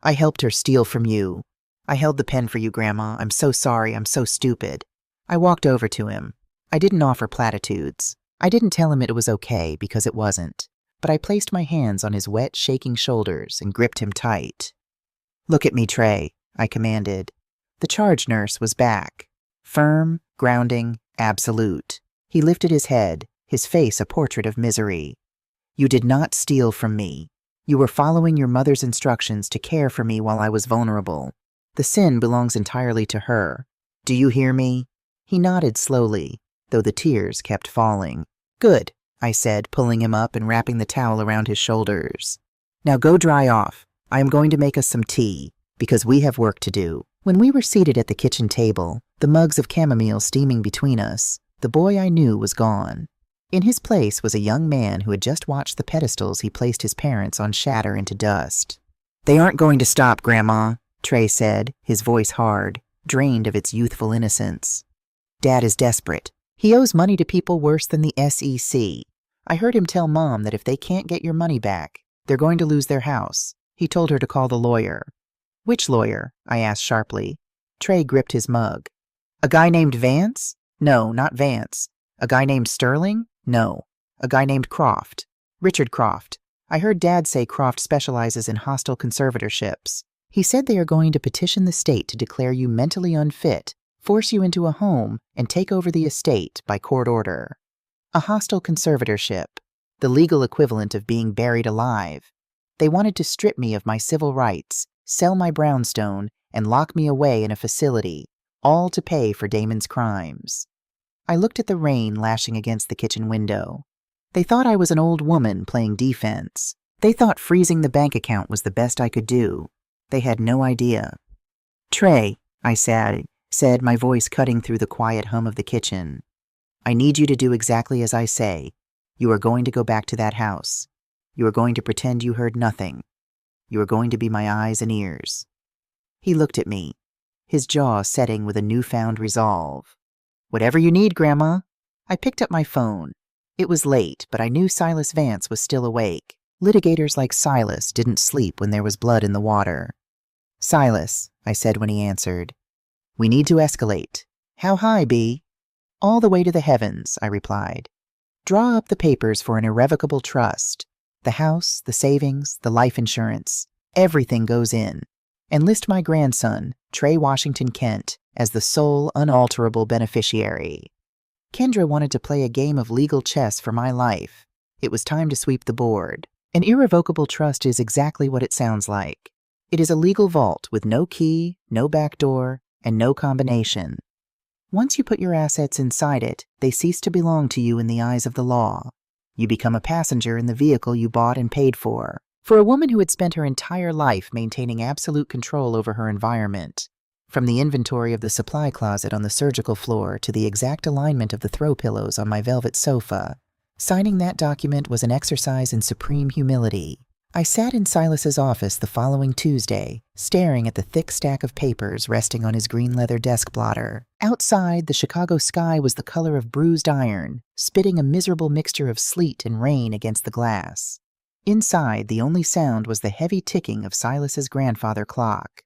I helped her steal from you. I held the pen for you, Grandma. I'm so sorry. I'm so stupid. I walked over to him. I didn't offer platitudes. I didn't tell him it was okay, because it wasn't. But I placed my hands on his wet, shaking shoulders and gripped him tight. Look at me, Trey, I commanded. The charge nurse was back. Firm, grounding, absolute. He lifted his head, his face a portrait of misery. You did not steal from me. You were following your mother's instructions to care for me while I was vulnerable. The sin belongs entirely to her. Do you hear me? He nodded slowly, though the tears kept falling. Good, I said, pulling him up and wrapping the towel around his shoulders. Now go dry off. I am going to make us some tea, because we have work to do. When we were seated at the kitchen table, the mugs of chamomile steaming between us, the boy I knew was gone. In his place was a young man who had just watched the pedestals he placed his parents on shatter into dust. They aren't going to stop, Grandma, Trey said, his voice hard, drained of its youthful innocence. Dad is desperate. He owes money to people worse than the SEC. I heard him tell Mom that if they can't get your money back, they're going to lose their house. He told her to call the lawyer. Which lawyer? I asked sharply. Trey gripped his mug. A guy named Vance? No, not Vance. A guy named Sterling? No. A guy named Croft. Richard Croft. I heard Dad say Croft specializes in hostile conservatorships. He said they are going to petition the state to declare you mentally unfit, force you into a home, and take over the estate by court order. A hostile conservatorship, the legal equivalent of being buried alive. They wanted to strip me of my civil rights, sell my brownstone, and lock me away in a facility, all to pay for Damon's crimes. I looked at the rain lashing against the kitchen window. They thought I was an old woman playing defense. They thought freezing the bank account was the best I could do. They had no idea. Trey, I said, my voice cutting through the quiet hum of the kitchen. I need you to do exactly as I say. You are going to go back to that house. You are going to pretend you heard nothing. You are going to be my eyes and ears. He looked at me, his jaw setting with a newfound resolve. Whatever you need, Grandma. I picked up my phone. It was late, but I knew Silas Vance was still awake. Litigators like Silas didn't sleep when there was blood in the water. Silas, I said when he answered. We need to escalate. How high, B? All the way to the heavens, I replied. Draw up the papers for an irrevocable trust. The house, the savings, the life insurance, everything goes in. And list my grandson, Trey Washington Kent, as the sole, unalterable beneficiary. Kendra wanted to play a game of legal chess for my life. It was time to sweep the board. An irrevocable trust is exactly what it sounds like. It is a legal vault with no key, no back door, and no combination. Once you put your assets inside it, they cease to belong to you in the eyes of the law. You become a passenger in the vehicle you bought and paid for. For a woman who had spent her entire life maintaining absolute control over her environment, from the inventory of the supply closet on the surgical floor to the exact alignment of the throw pillows on my velvet sofa, signing that document was an exercise in supreme humility. I sat in Silas's office the following Tuesday, staring at the thick stack of papers resting on his green leather desk blotter. Outside, the Chicago sky was the color of bruised iron, spitting a miserable mixture of sleet and rain against the glass. Inside, the only sound was the heavy ticking of Silas's grandfather clock.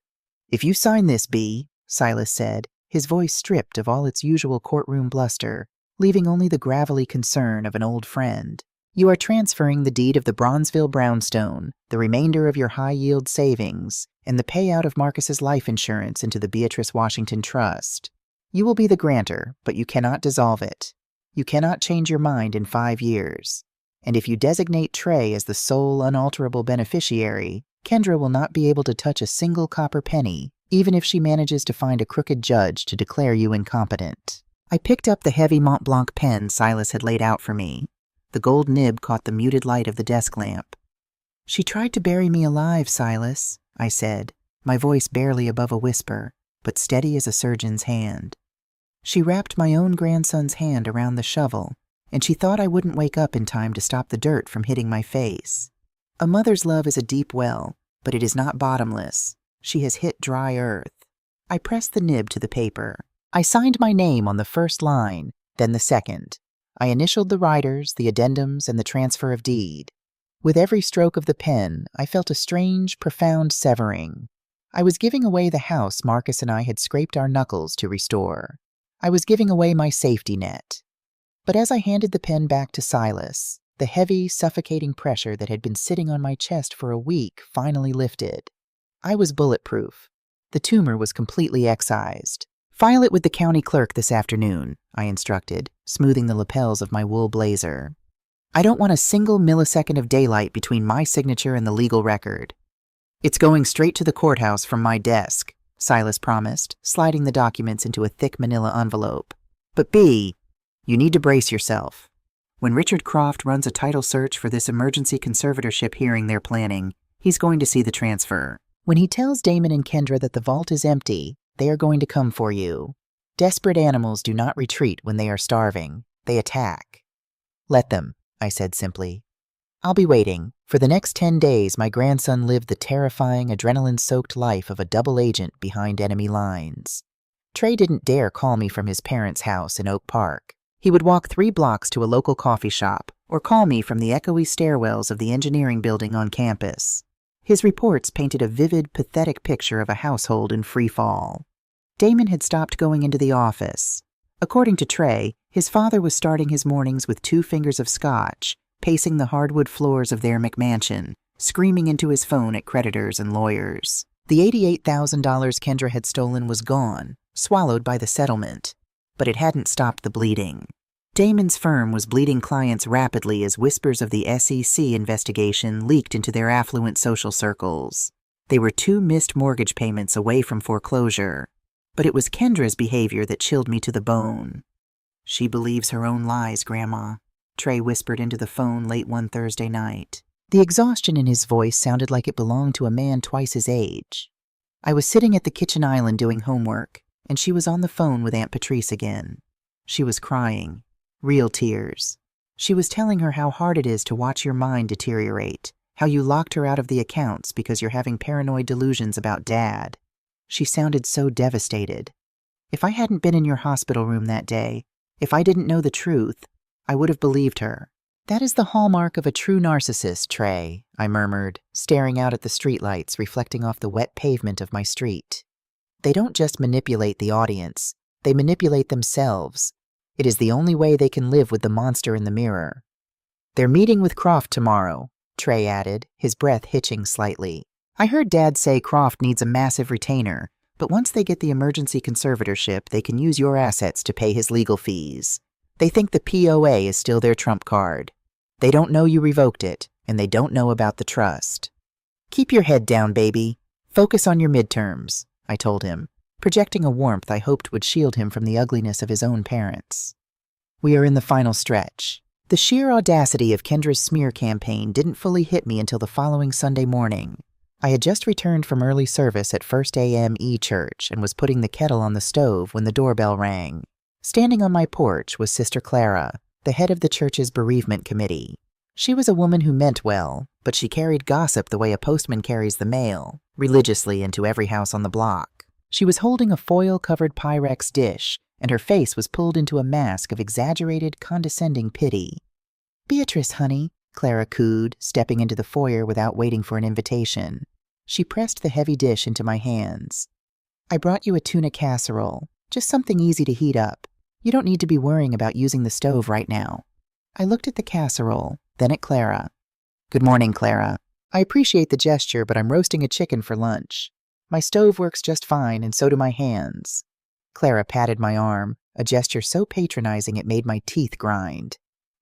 "If you sign this, B," Silas said, his voice stripped of all its usual courtroom bluster, leaving only the gravelly concern of an old friend, "you are transferring the deed of the Bronzeville brownstone, the remainder of your high-yield savings, and the payout of Marcus's life insurance into the Beatrice Washington Trust. You will be the grantor, but you cannot dissolve it. You cannot change your mind in 5 years. And if you designate Trey as the sole unalterable beneficiary, Kendra will not be able to touch a single copper penny, even if she manages to find a crooked judge to declare you incompetent." I picked up the heavy Mont Blanc pen Silas had laid out for me. The gold nib caught the muted light of the desk lamp. "She tried to bury me alive, Silas," I said, my voice barely above a whisper, but steady as a surgeon's hand. "She wrapped my own grandson's hand around the shovel, and she thought I wouldn't wake up in time to stop the dirt from hitting my face. A mother's love is a deep well, but it is not bottomless. She has hit dry earth." I pressed the nib to the paper. I signed my name on the first line, then the second. I initialed the writers, the addendums, and the transfer of deed. With every stroke of the pen, I felt a strange, profound severing. I was giving away the house Marcus and I had scraped our knuckles to restore. I was giving away my safety net. But as I handed the pen back to Silas, the heavy, suffocating pressure that had been sitting on my chest for a week finally lifted. I was bulletproof. The tumor was completely excised. "File it with the county clerk this afternoon," I instructed, smoothing the lapels of my wool blazer. "I don't want a single millisecond of daylight between my signature and the legal record." "It's going straight to the courthouse from my desk," Silas promised, sliding the documents into a thick manila envelope. "But B, you need to brace yourself. When Richard Croft runs a title search for this emergency conservatorship hearing they're planning, he's going to see the transfer. When he tells Damon and Kendra that the vault is empty, they are going to come for you. Desperate animals do not retreat when they are starving. They attack." "Let them," I said simply. "I'll be waiting." For the next 10 days, my grandson lived the terrifying, adrenaline-soaked life of a double agent behind enemy lines. Trey didn't dare call me from his parents' house in Oak Park. He would walk 3 blocks to a local coffee shop or call me from the echoey stairwells of the engineering building on campus. His reports painted a vivid, pathetic picture of a household in free fall. Damon had stopped going into the office. According to Trey, his father was starting his mornings with 2 fingers of scotch, pacing the hardwood floors of their McMansion, screaming into his phone at creditors and lawyers. The $88,000 Kendra had stolen was gone, swallowed by the settlement, but it hadn't stopped the bleeding. Damon's firm was bleeding clients rapidly as whispers of the SEC investigation leaked into their affluent social circles. They were 2 missed mortgage payments away from foreclosure, but it was Kendra's behavior that chilled me to the bone. "She believes her own lies, Grandma," Trey whispered into the phone late one Thursday night. The exhaustion in his voice sounded like it belonged to a man twice his age. I was sitting at the kitchen island doing homework, and she was on the phone with Aunt Patrice again. She was crying. Real tears. She was telling her how hard it is to watch your mind deteriorate, how you locked her out of the accounts because you're having paranoid delusions about Dad. She sounded so devastated. If I hadn't been in your hospital room that day, if I didn't know the truth, I would have believed her. "That is the hallmark of a true narcissist, Trey," I murmured, staring out at the streetlights reflecting off the wet pavement of my street. "They don't just manipulate the audience, they manipulate themselves. It is the only way they can live with the monster in the mirror." "They're meeting with Croft tomorrow," Trey added, his breath hitching slightly. "I heard Dad say Croft needs a massive retainer, but once they get the emergency conservatorship, they can use your assets to pay his legal fees. They think the POA is still their trump card. They don't know you revoked it, and they don't know about the trust." "Keep your head down, baby. Focus on your midterms," I told him, projecting a warmth I hoped would shield him from the ugliness of his own parents. "We are in the final stretch." The sheer audacity of Kendra's smear campaign didn't fully hit me until the following Sunday morning. I had just returned from early service at First A.M. E-Church and was putting the kettle on the stove when the doorbell rang. Standing on my porch was Sister Clara, the head of the church's bereavement committee. She was a woman who meant well, but she carried gossip the way a postman carries the mail, religiously into every house on the block. She was holding a foil-covered Pyrex dish, and her face was pulled into a mask of exaggerated, condescending pity. "Beatrice, honey," Clara cooed, stepping into the foyer without waiting for an invitation. She pressed the heavy dish into my hands. "I brought you a tuna casserole, just something easy to heat up. You don't need to be worrying about using the stove right now." I looked at the casserole, then at Clara. "Good morning, Clara. I appreciate the gesture, but I'm roasting a chicken for lunch. My stove works just fine, and so do my hands." Clara patted my arm, a gesture so patronizing it made my teeth grind.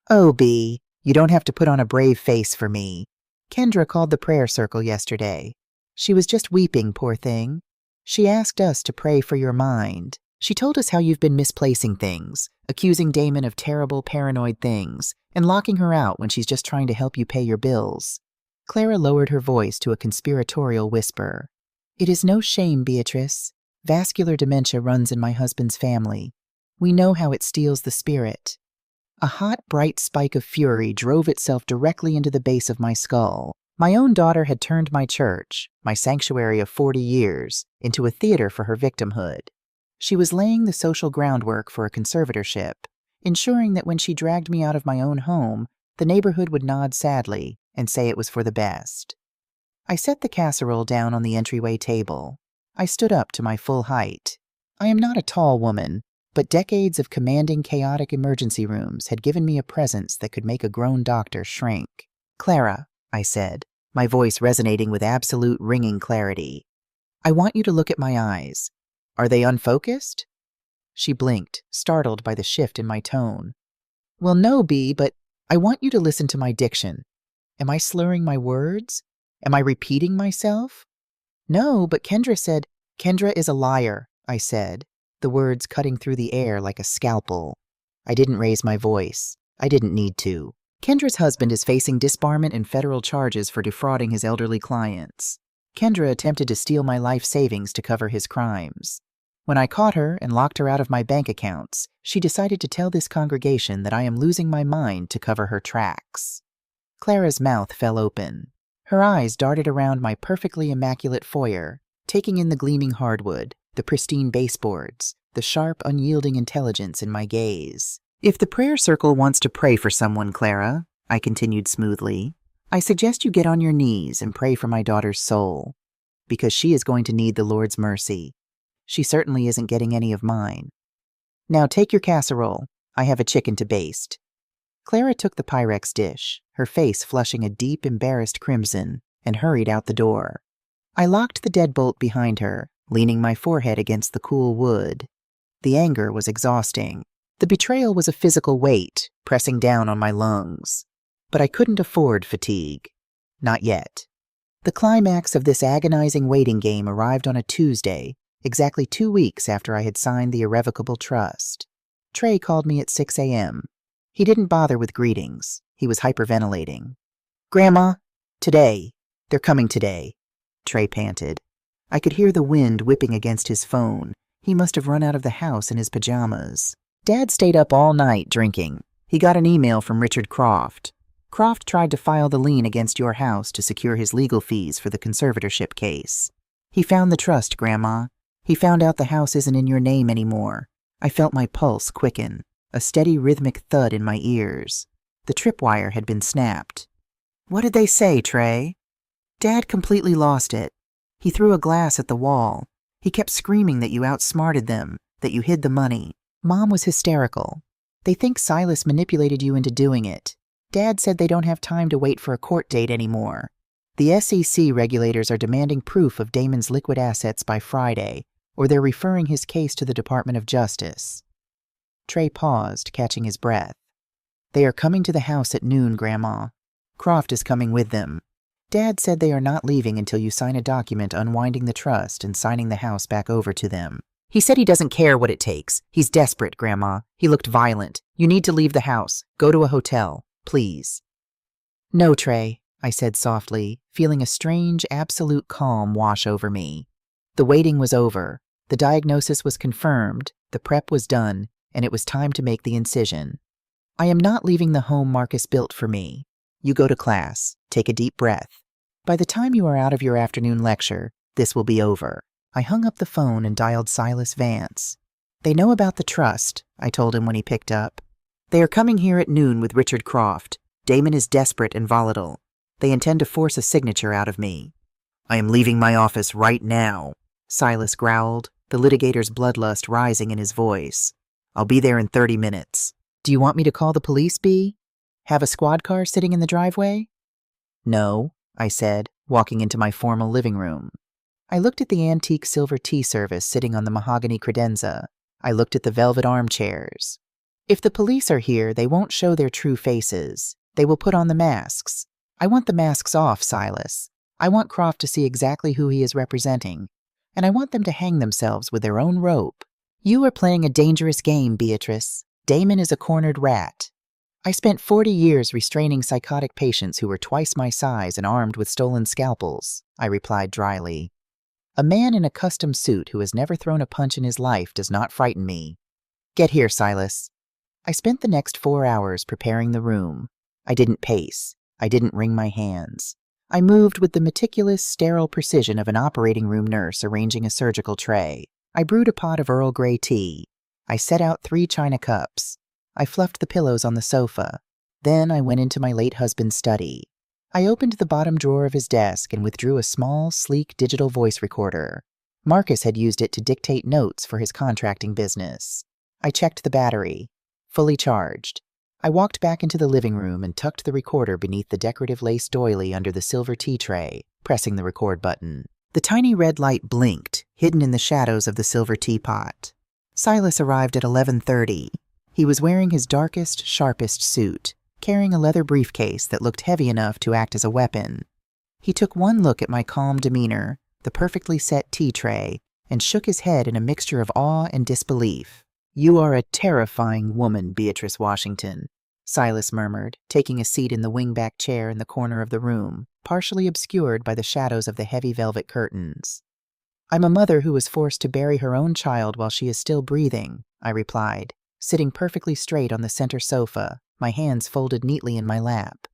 "Oh, Bea, you don't have to put on a brave face for me. Kendra called the prayer circle yesterday. She was just weeping, poor thing. She asked us to pray for your mind. She told us how you've been misplacing things, accusing Damon of terrible, paranoid things, and locking her out when she's just trying to help you pay your bills." Clara lowered her voice to a conspiratorial whisper. "It is no shame, Beatrice. Vascular dementia runs in my husband's family. We know how it steals the spirit." A hot, bright spike of fury drove itself directly into the base of my skull. My own daughter had turned my church, my sanctuary of 40 years, into a theater for her victimhood. She was laying the social groundwork for a conservatorship, ensuring that when she dragged me out of my own home, the neighborhood would nod sadly and say it was for the best. I set the casserole down on the entryway table. I stood up to my full height. I am not a tall woman, but decades of commanding chaotic emergency rooms had given me a presence that could make a grown doctor shrink. "Clara," I said, my voice resonating with absolute ringing clarity, "I want you to look at my eyes. Are they unfocused?" She blinked, startled by the shift in my tone. "Well, no, Bea, but I want you to listen to my diction. Am I slurring my words? Am I repeating myself?" "No, but Kendra said—" "Kendra is a liar," I said, the words cutting through the air like a scalpel. I didn't raise my voice. I didn't need to. Kendra's husband is facing disbarment and federal charges for defrauding his elderly clients. Kendra attempted to steal my life savings to cover his crimes. When I caught her and locked her out of my bank accounts, she decided to tell this congregation that I am losing my mind to cover her tracks. Clara's mouth fell open. Her eyes darted around my perfectly immaculate foyer, taking in the gleaming hardwood, the pristine baseboards, the sharp, unyielding intelligence in my gaze. "If the prayer circle wants to pray for someone, Clara," I continued smoothly, "I suggest you get on your knees and pray for my daughter's soul, because she is going to need the Lord's mercy. She certainly isn't getting any of mine. Now take your casserole. I have a chicken to baste." Clara took the Pyrex dish, her face flushing a deep, embarrassed crimson, and hurried out the door. I locked the deadbolt behind her, leaning my forehead against the cool wood. The anger was exhausting. The betrayal was a physical weight, pressing down on my lungs. But I couldn't afford fatigue. Not yet. The climax of this agonizing waiting game arrived on a Tuesday, exactly 2 weeks after I had signed the irrevocable trust. Trey called me at 6 a.m. He didn't bother with greetings. He was hyperventilating. "Grandma, today. They're coming today," Trey panted. I could hear the wind whipping against his phone. He must have run out of the house in his pajamas. "Dad stayed up all night drinking. He got an email from Richard Croft. Croft tried to file the lien against your house to secure his legal fees for the conservatorship case. He found the trust, Grandma. He found out the house isn't in your name anymore." I felt my pulse quicken, a steady rhythmic thud in my ears. The tripwire had been snapped. "What did they say, Trey?" "Dad completely lost it. He threw a glass at the wall. He kept screaming that you outsmarted them, that you hid the money. Mom was hysterical. They think Silas manipulated you into doing it. Dad said they don't have time to wait for a court date anymore. The SEC regulators are demanding proof of Damon's liquid assets by Friday, or they're referring his case to the Department of Justice." Trey paused, catching his breath. "They are coming to the house at noon, Grandma. Croft is coming with them. Dad said they are not leaving until you sign a document unwinding the trust and signing the house back over to them. He said he doesn't care what it takes. He's desperate, Grandma. He looked violent. You need to leave the house. Go to a hotel, please." "No, Trey," I said softly, feeling a strange, absolute calm wash over me. The waiting was over. The diagnosis was confirmed, the prep was done, and it was time to make the incision. "I am not leaving the home Marcus built for me. You go to class, take a deep breath. By the time you are out of your afternoon lecture, this will be over. I hung up the phone and dialed Silas Vance. They know about the trust, I told him when he picked up. They are coming here at noon with Richard Croft. Damon is desperate and volatile. They intend to force a signature out of me. I am leaving my office right now, Silas growled, the litigator's bloodlust rising in his voice. I'll be there in 30 minutes. Do you want me to call the police, B? Have a squad car sitting in the driveway? No, I said, walking into my formal living room. I looked at the antique silver tea service sitting on the mahogany credenza. I looked at the velvet armchairs. If the police are here, they won't show their true faces. They will put on the masks. I want the masks off, Silas. I want Croft to see exactly who he is representing, and I want them to hang themselves with their own rope. You are playing a dangerous game, Beatrice. Damon is a cornered rat. I spent 40 years restraining psychotic patients who were twice my size and armed with stolen scalpels, I replied dryly. A man in a custom suit who has never thrown a punch in his life does not frighten me. Get here, Silas. I spent the next 4 hours preparing the room. I didn't pace. I didn't wring my hands. I moved with the meticulous, sterile precision of an operating room nurse arranging a surgical tray. I brewed a pot of Earl Grey tea. I set out 3 china cups. I fluffed the pillows on the sofa. Then I went into my late husband's study. I opened the bottom drawer of his desk and withdrew a small, sleek digital voice recorder. Marcus had used it to dictate notes for his contracting business. I checked the battery. Fully charged. I walked back into the living room and tucked the recorder beneath the decorative lace doily under the silver tea tray, pressing the record button. The tiny red light blinked, hidden in the shadows of the silver teapot. Silas arrived at 11:30. He was wearing his darkest, sharpest suit, carrying a leather briefcase that looked heavy enough to act as a weapon. He took one look at my calm demeanor, the perfectly set tea tray, and shook his head in a mixture of awe and disbelief. You are a terrifying woman, Beatrice Washington, Silas murmured, taking a seat in the wingback chair in the corner of the room, partially obscured by the shadows of the heavy velvet curtains. I'm a mother who was forced to bury her own child while she is still breathing, I replied, sitting perfectly straight on the center sofa, my hands folded neatly in my lap.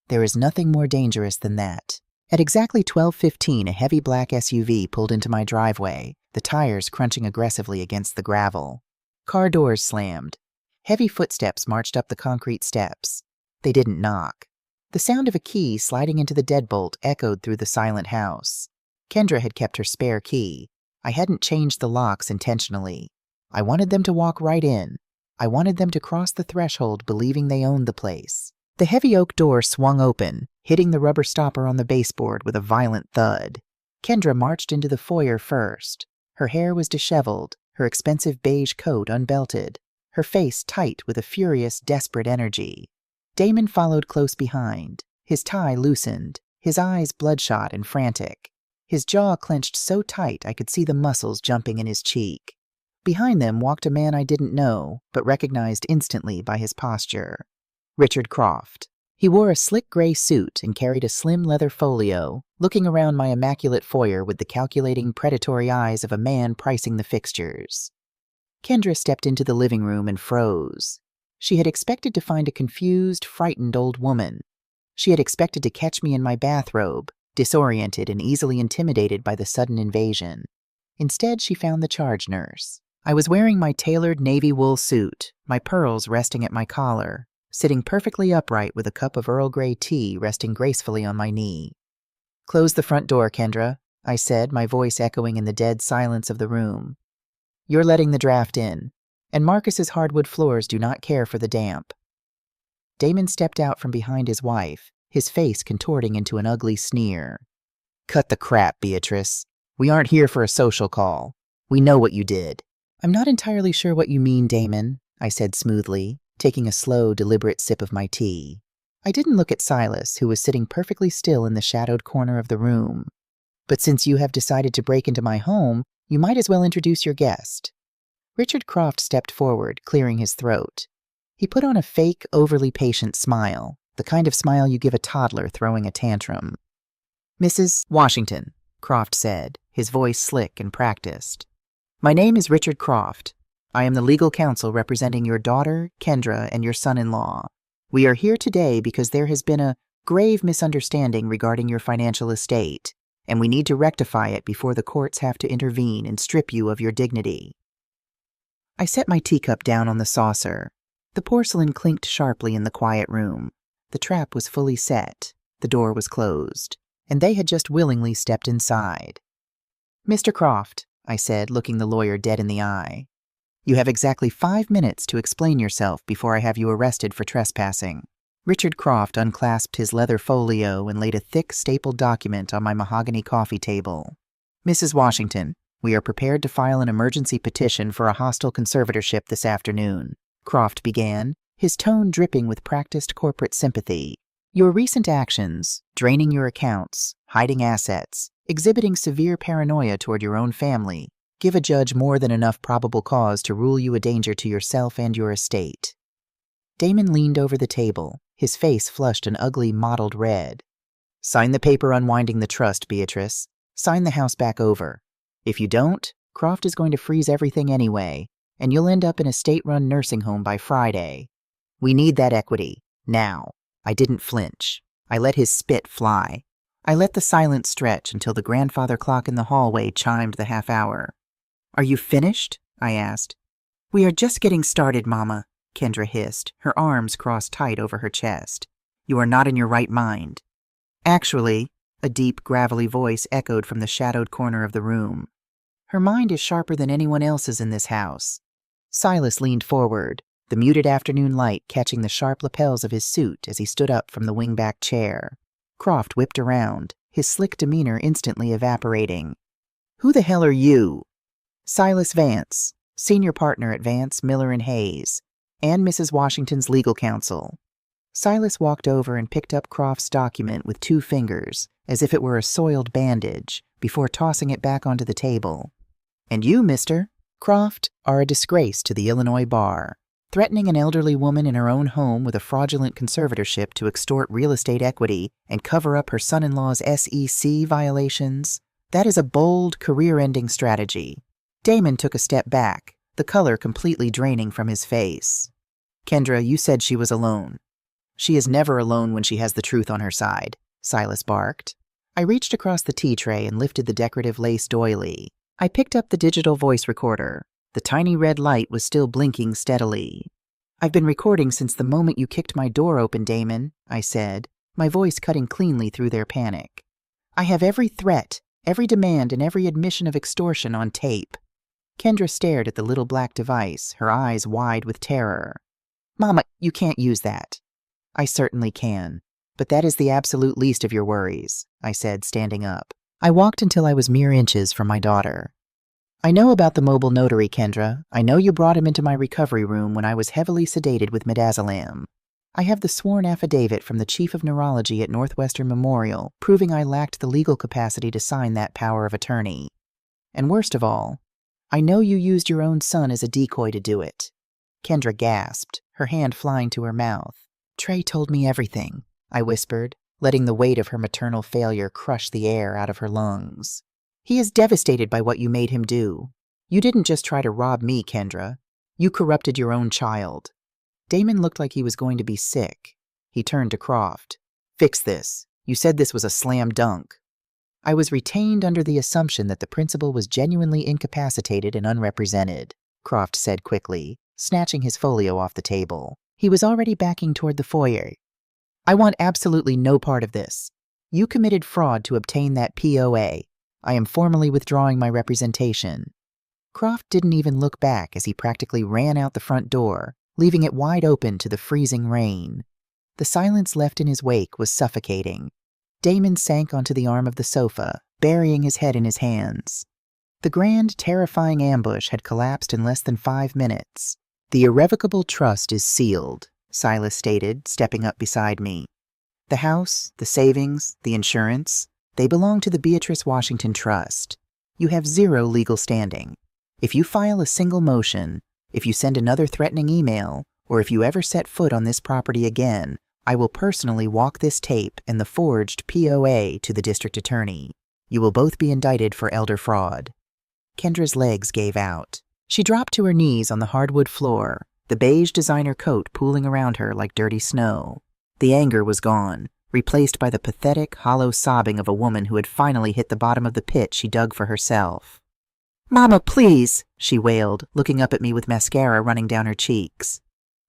There is nothing more dangerous than that. At exactly 12:15, a heavy black SUV pulled into my driveway, the tires crunching aggressively against the gravel. Car doors slammed. Heavy footsteps marched up the concrete steps. They didn't knock. The sound of a key sliding into the deadbolt echoed through the silent house. Kendra had kept her spare key. I hadn't changed the locks intentionally. I wanted them to walk right in. I wanted them to cross the threshold believing they owned the place. The heavy oak door swung open, hitting the rubber stopper on the baseboard with a violent thud. Kendra marched into the foyer first. Her hair was disheveled, her expensive beige coat unbelted, her face tight with a furious, desperate energy. Damon followed close behind, his tie loosened, his eyes bloodshot and frantic. His jaw clenched so tight I could see the muscles jumping in his cheek. Behind them walked a man I didn't know, but recognized instantly by his posture. Richard Croft. He wore a slick gray suit and carried a slim leather folio, looking around my immaculate foyer with the calculating, predatory eyes of a man pricing the fixtures. Kendra stepped into the living room and froze. She had expected to find a confused, frightened old woman. She had expected to catch me in my bathrobe, disoriented and easily intimidated by the sudden invasion. Instead, she found the charge nurse. I was wearing my tailored navy wool suit, my pearls resting at my collar, sitting perfectly upright with a cup of Earl Grey tea resting gracefully on my knee. Close the front door, Kendra, I said, my voice echoing in the dead silence of the room. You're letting the draft in, and Marcus's hardwood floors do not care for the damp. Damon stepped out from behind his wife, his face contorting into an ugly sneer. Cut the crap, Beatrice. We aren't here for a social call. We know what you did. I'm not entirely sure what you mean, Damon, I said smoothly, taking a slow, deliberate sip of my tea. I didn't look at Silas, who was sitting perfectly still in the shadowed corner of the room. But since you have decided to break into my home, you might as well introduce your guest. Richard Croft stepped forward, clearing his throat. He put on a fake, overly patient smile, the kind of smile you give a toddler throwing a tantrum. Mrs. Washington, Croft said, his voice slick and practiced. My name is Richard Croft. I am the legal counsel representing your daughter, Kendra, and your son-in-law. We are here today because there has been a Grave misunderstanding regarding your financial estate, and we need to rectify it before the courts have to intervene and strip you of your dignity." I set my teacup down on the saucer. The porcelain clinked sharply in the quiet room. The trap was fully set, the door was closed, and they had just willingly stepped inside. "Mr. Croft," I said, looking the lawyer dead in the eye, "you have exactly 5 minutes to explain yourself before I have you arrested for trespassing." Richard Croft unclasped his leather folio and laid a thick, stapled document on my mahogany coffee table. "Mrs. Washington, we are prepared to file an emergency petition for a hostile conservatorship this afternoon," Croft began, his tone dripping with practiced corporate sympathy. "Your recent actions, draining your accounts, hiding assets, exhibiting severe paranoia toward your own family, give a judge more than enough probable cause to rule you a danger to yourself and your estate." Damon leaned over the table, his face flushed an ugly mottled red. "Sign the paper unwinding the trust, Beatrice. Sign the house back over. If you don't, Croft is going to freeze everything anyway, and you'll end up in a state-run nursing home by Friday. We need that equity, now." I didn't flinch. I let his spit fly. I let the silence stretch until the grandfather clock in the hallway chimed the half-hour. "Are you finished?" I asked. "We are just getting started, Mama," Kendra hissed, her arms crossed tight over her chest. "You are not in your right mind." "Actually," a deep, gravelly voice echoed from the shadowed corner of the room, "her mind is sharper than anyone else's in this house." Silas leaned forward, the muted afternoon light catching the sharp lapels of his suit as he stood up from the wingback chair. Croft whipped around, his slick demeanor instantly evaporating. "Who the hell are you?" "Silas Vance, senior partner at Vance, Miller & Hayes, and Mrs. Washington's legal counsel." Silas walked over and picked up Croft's document with 2 fingers, as if it were a soiled bandage, before tossing it back onto the table. "And you, mister, Croft, are a disgrace to the Illinois bar. Threatening an elderly woman in her own home with a fraudulent conservatorship to extort real estate equity and cover up her son-in-law's SEC violations, that is a bold, career-ending strategy." Damon took a step back, the color completely draining from his face. "Kendra, you said she was alone." "She is never alone when she has the truth on her side," Silas barked. I reached across the tea tray and lifted the decorative lace doily. I picked up the digital voice recorder. The tiny red light was still blinking steadily. "I've been recording since the moment you kicked my door open, Damon," I said, my voice cutting cleanly through their panic. "I have every threat, every demand, and every admission of extortion on tape." Kendra stared at the little black device, her eyes wide with terror. "Mama, you can't use that." "I certainly can, but that is the absolute least of your worries," I said, standing up. I walked until I was mere inches from my daughter. "I know about the mobile notary, Kendra. I know you brought him into my recovery room when I was heavily sedated with midazolam. I have the sworn affidavit from the chief of neurology at Northwestern Memorial proving I lacked the legal capacity to sign that power of attorney. And worst of all, I know you used your own son as a decoy to do it." Kendra gasped, her hand flying to her mouth. "Trey told me everything," I whispered, letting the weight of her maternal failure crush the air out of her lungs. "He is devastated by what you made him do. You didn't just try to rob me, Kendra. You corrupted your own child." Damon looked like he was going to be sick. He turned to Croft. "Fix this. You said this was a slam dunk." I was retained under the assumption that the principal was genuinely incapacitated and unrepresented, Croft said quickly, snatching his folio off the table. He was already backing toward the foyer. "I want absolutely no part of this. You committed fraud to obtain that POA. I am formally withdrawing my representation." Croft didn't even look back as he practically ran out the front door, leaving it wide open to the freezing rain. The silence left in his wake was suffocating. Damon sank onto the arm of the sofa, burying his head in his hands. The grand, terrifying ambush had collapsed in less than 5 minutes. "The irrevocable trust is sealed," Silas stated, stepping up beside me. "The house, the savings, the insurance, they belong to the Beatrice Washington Trust. You have 0 legal standing. If you file a single motion, if you send another threatening email, or if you ever set foot on this property again, I will personally walk this tape and the forged POA to the district attorney. You will both be indicted for elder fraud." Kendra's legs gave out. She dropped to her knees on the hardwood floor, the beige designer coat pooling around her like dirty snow. The anger was gone, replaced by the pathetic, hollow sobbing of a woman who had finally hit the bottom of the pit she dug for herself. "Mama, please," she wailed, looking up at me with mascara running down her cheeks.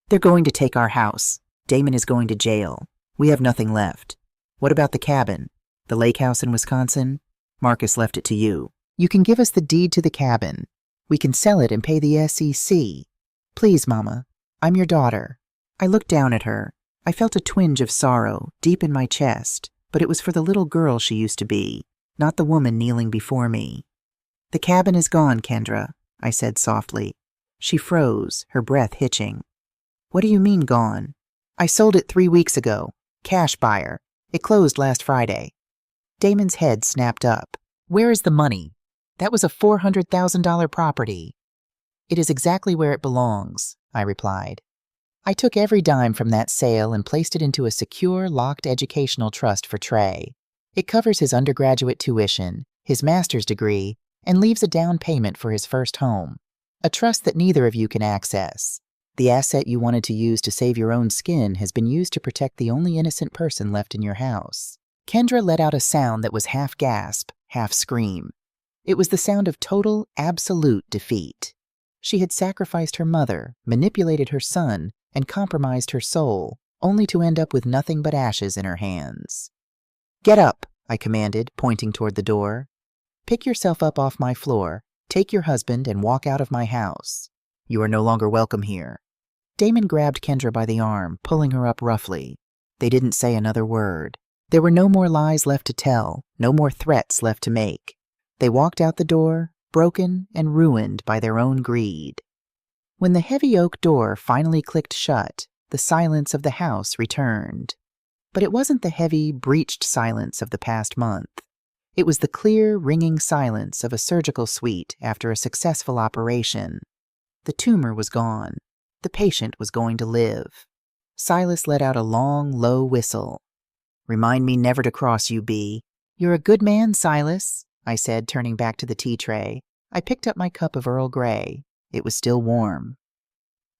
"They're going to take our house. Damon is going to jail. We have nothing left. What about the cabin? The lake house in Wisconsin? Marcus left it to you. You can give us the deed to the cabin. We can sell it and pay the SEC. Please, Mama. I'm your daughter." I looked down at her. I felt a twinge of sorrow deep in my chest, but it was for the little girl she used to be, not the woman kneeling before me. "The cabin is gone, Kendra," I said softly. She froze, her breath hitching. "What do you mean gone?" "I sold it 3 weeks ago. Cash buyer. It closed last Friday." Damon's head snapped up. "Where is the money? That was a $400,000 property." "It is exactly where it belongs," I replied. "I took every dime from that sale and placed it into a secure, locked educational trust for Trey. It covers his undergraduate tuition, his master's degree, and leaves a down payment for his first home. A trust that neither of you can access. The asset you wanted to use to save your own skin has been used to protect the only innocent person left in your house." Kendra let out a sound that was half gasp, half scream. It was the sound of total, absolute defeat. She had sacrificed her mother, manipulated her son, and compromised her soul, only to end up with nothing but ashes in her hands. "Get up," I commanded, pointing toward the door. "Pick yourself up off my floor, take your husband, and walk out of my house. You are no longer welcome here." Damon grabbed Kendra by the arm, pulling her up roughly. They didn't say another word. There were no more lies left to tell, no more threats left to make. They walked out the door, broken and ruined by their own greed. When the heavy oak door finally clicked shut, the silence of the house returned. But it wasn't the heavy, breached silence of the past month. It was the clear, ringing silence of a surgical suite after a successful operation. The tumor was gone. The patient was going to live. Silas let out a long, low whistle. "Remind me never to cross you, B." "You're a good man, Silas," I said, turning back to the tea tray. I picked up my cup of Earl Grey. It was still warm.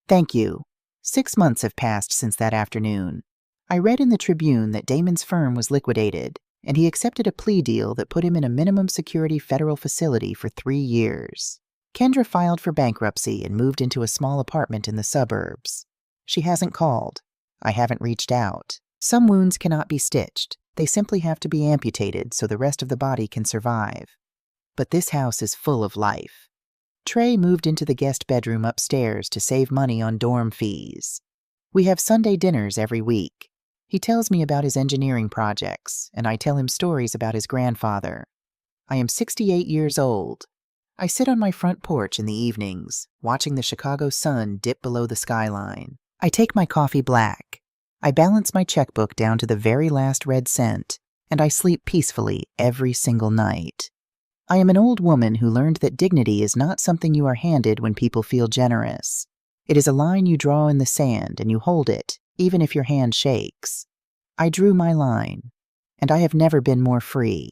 "Thank you." 6 months have passed since that afternoon. I read in the Tribune that Damon's firm was liquidated, and he accepted a plea deal that put him in a minimum security federal facility for 3 years. Kendra filed for bankruptcy and moved into a small apartment in the suburbs. She hasn't called. I haven't reached out. Some wounds cannot be stitched. They simply have to be amputated so the rest of the body can survive. But this house is full of life. Trey moved into the guest bedroom upstairs to save money on dorm fees. We have Sunday dinners every week. He tells me about his engineering projects, and I tell him stories about his grandfather. I am 68 years old. I sit on my front porch in the evenings, watching the Chicago sun dip below the skyline. I take my coffee black. I balance my checkbook down to the very last red cent, and I sleep peacefully every single night. I am an old woman who learned that dignity is not something you are handed when people feel generous. It is a line you draw in the sand and you hold it, even if your hand shakes. I drew my line, and I have never been more free.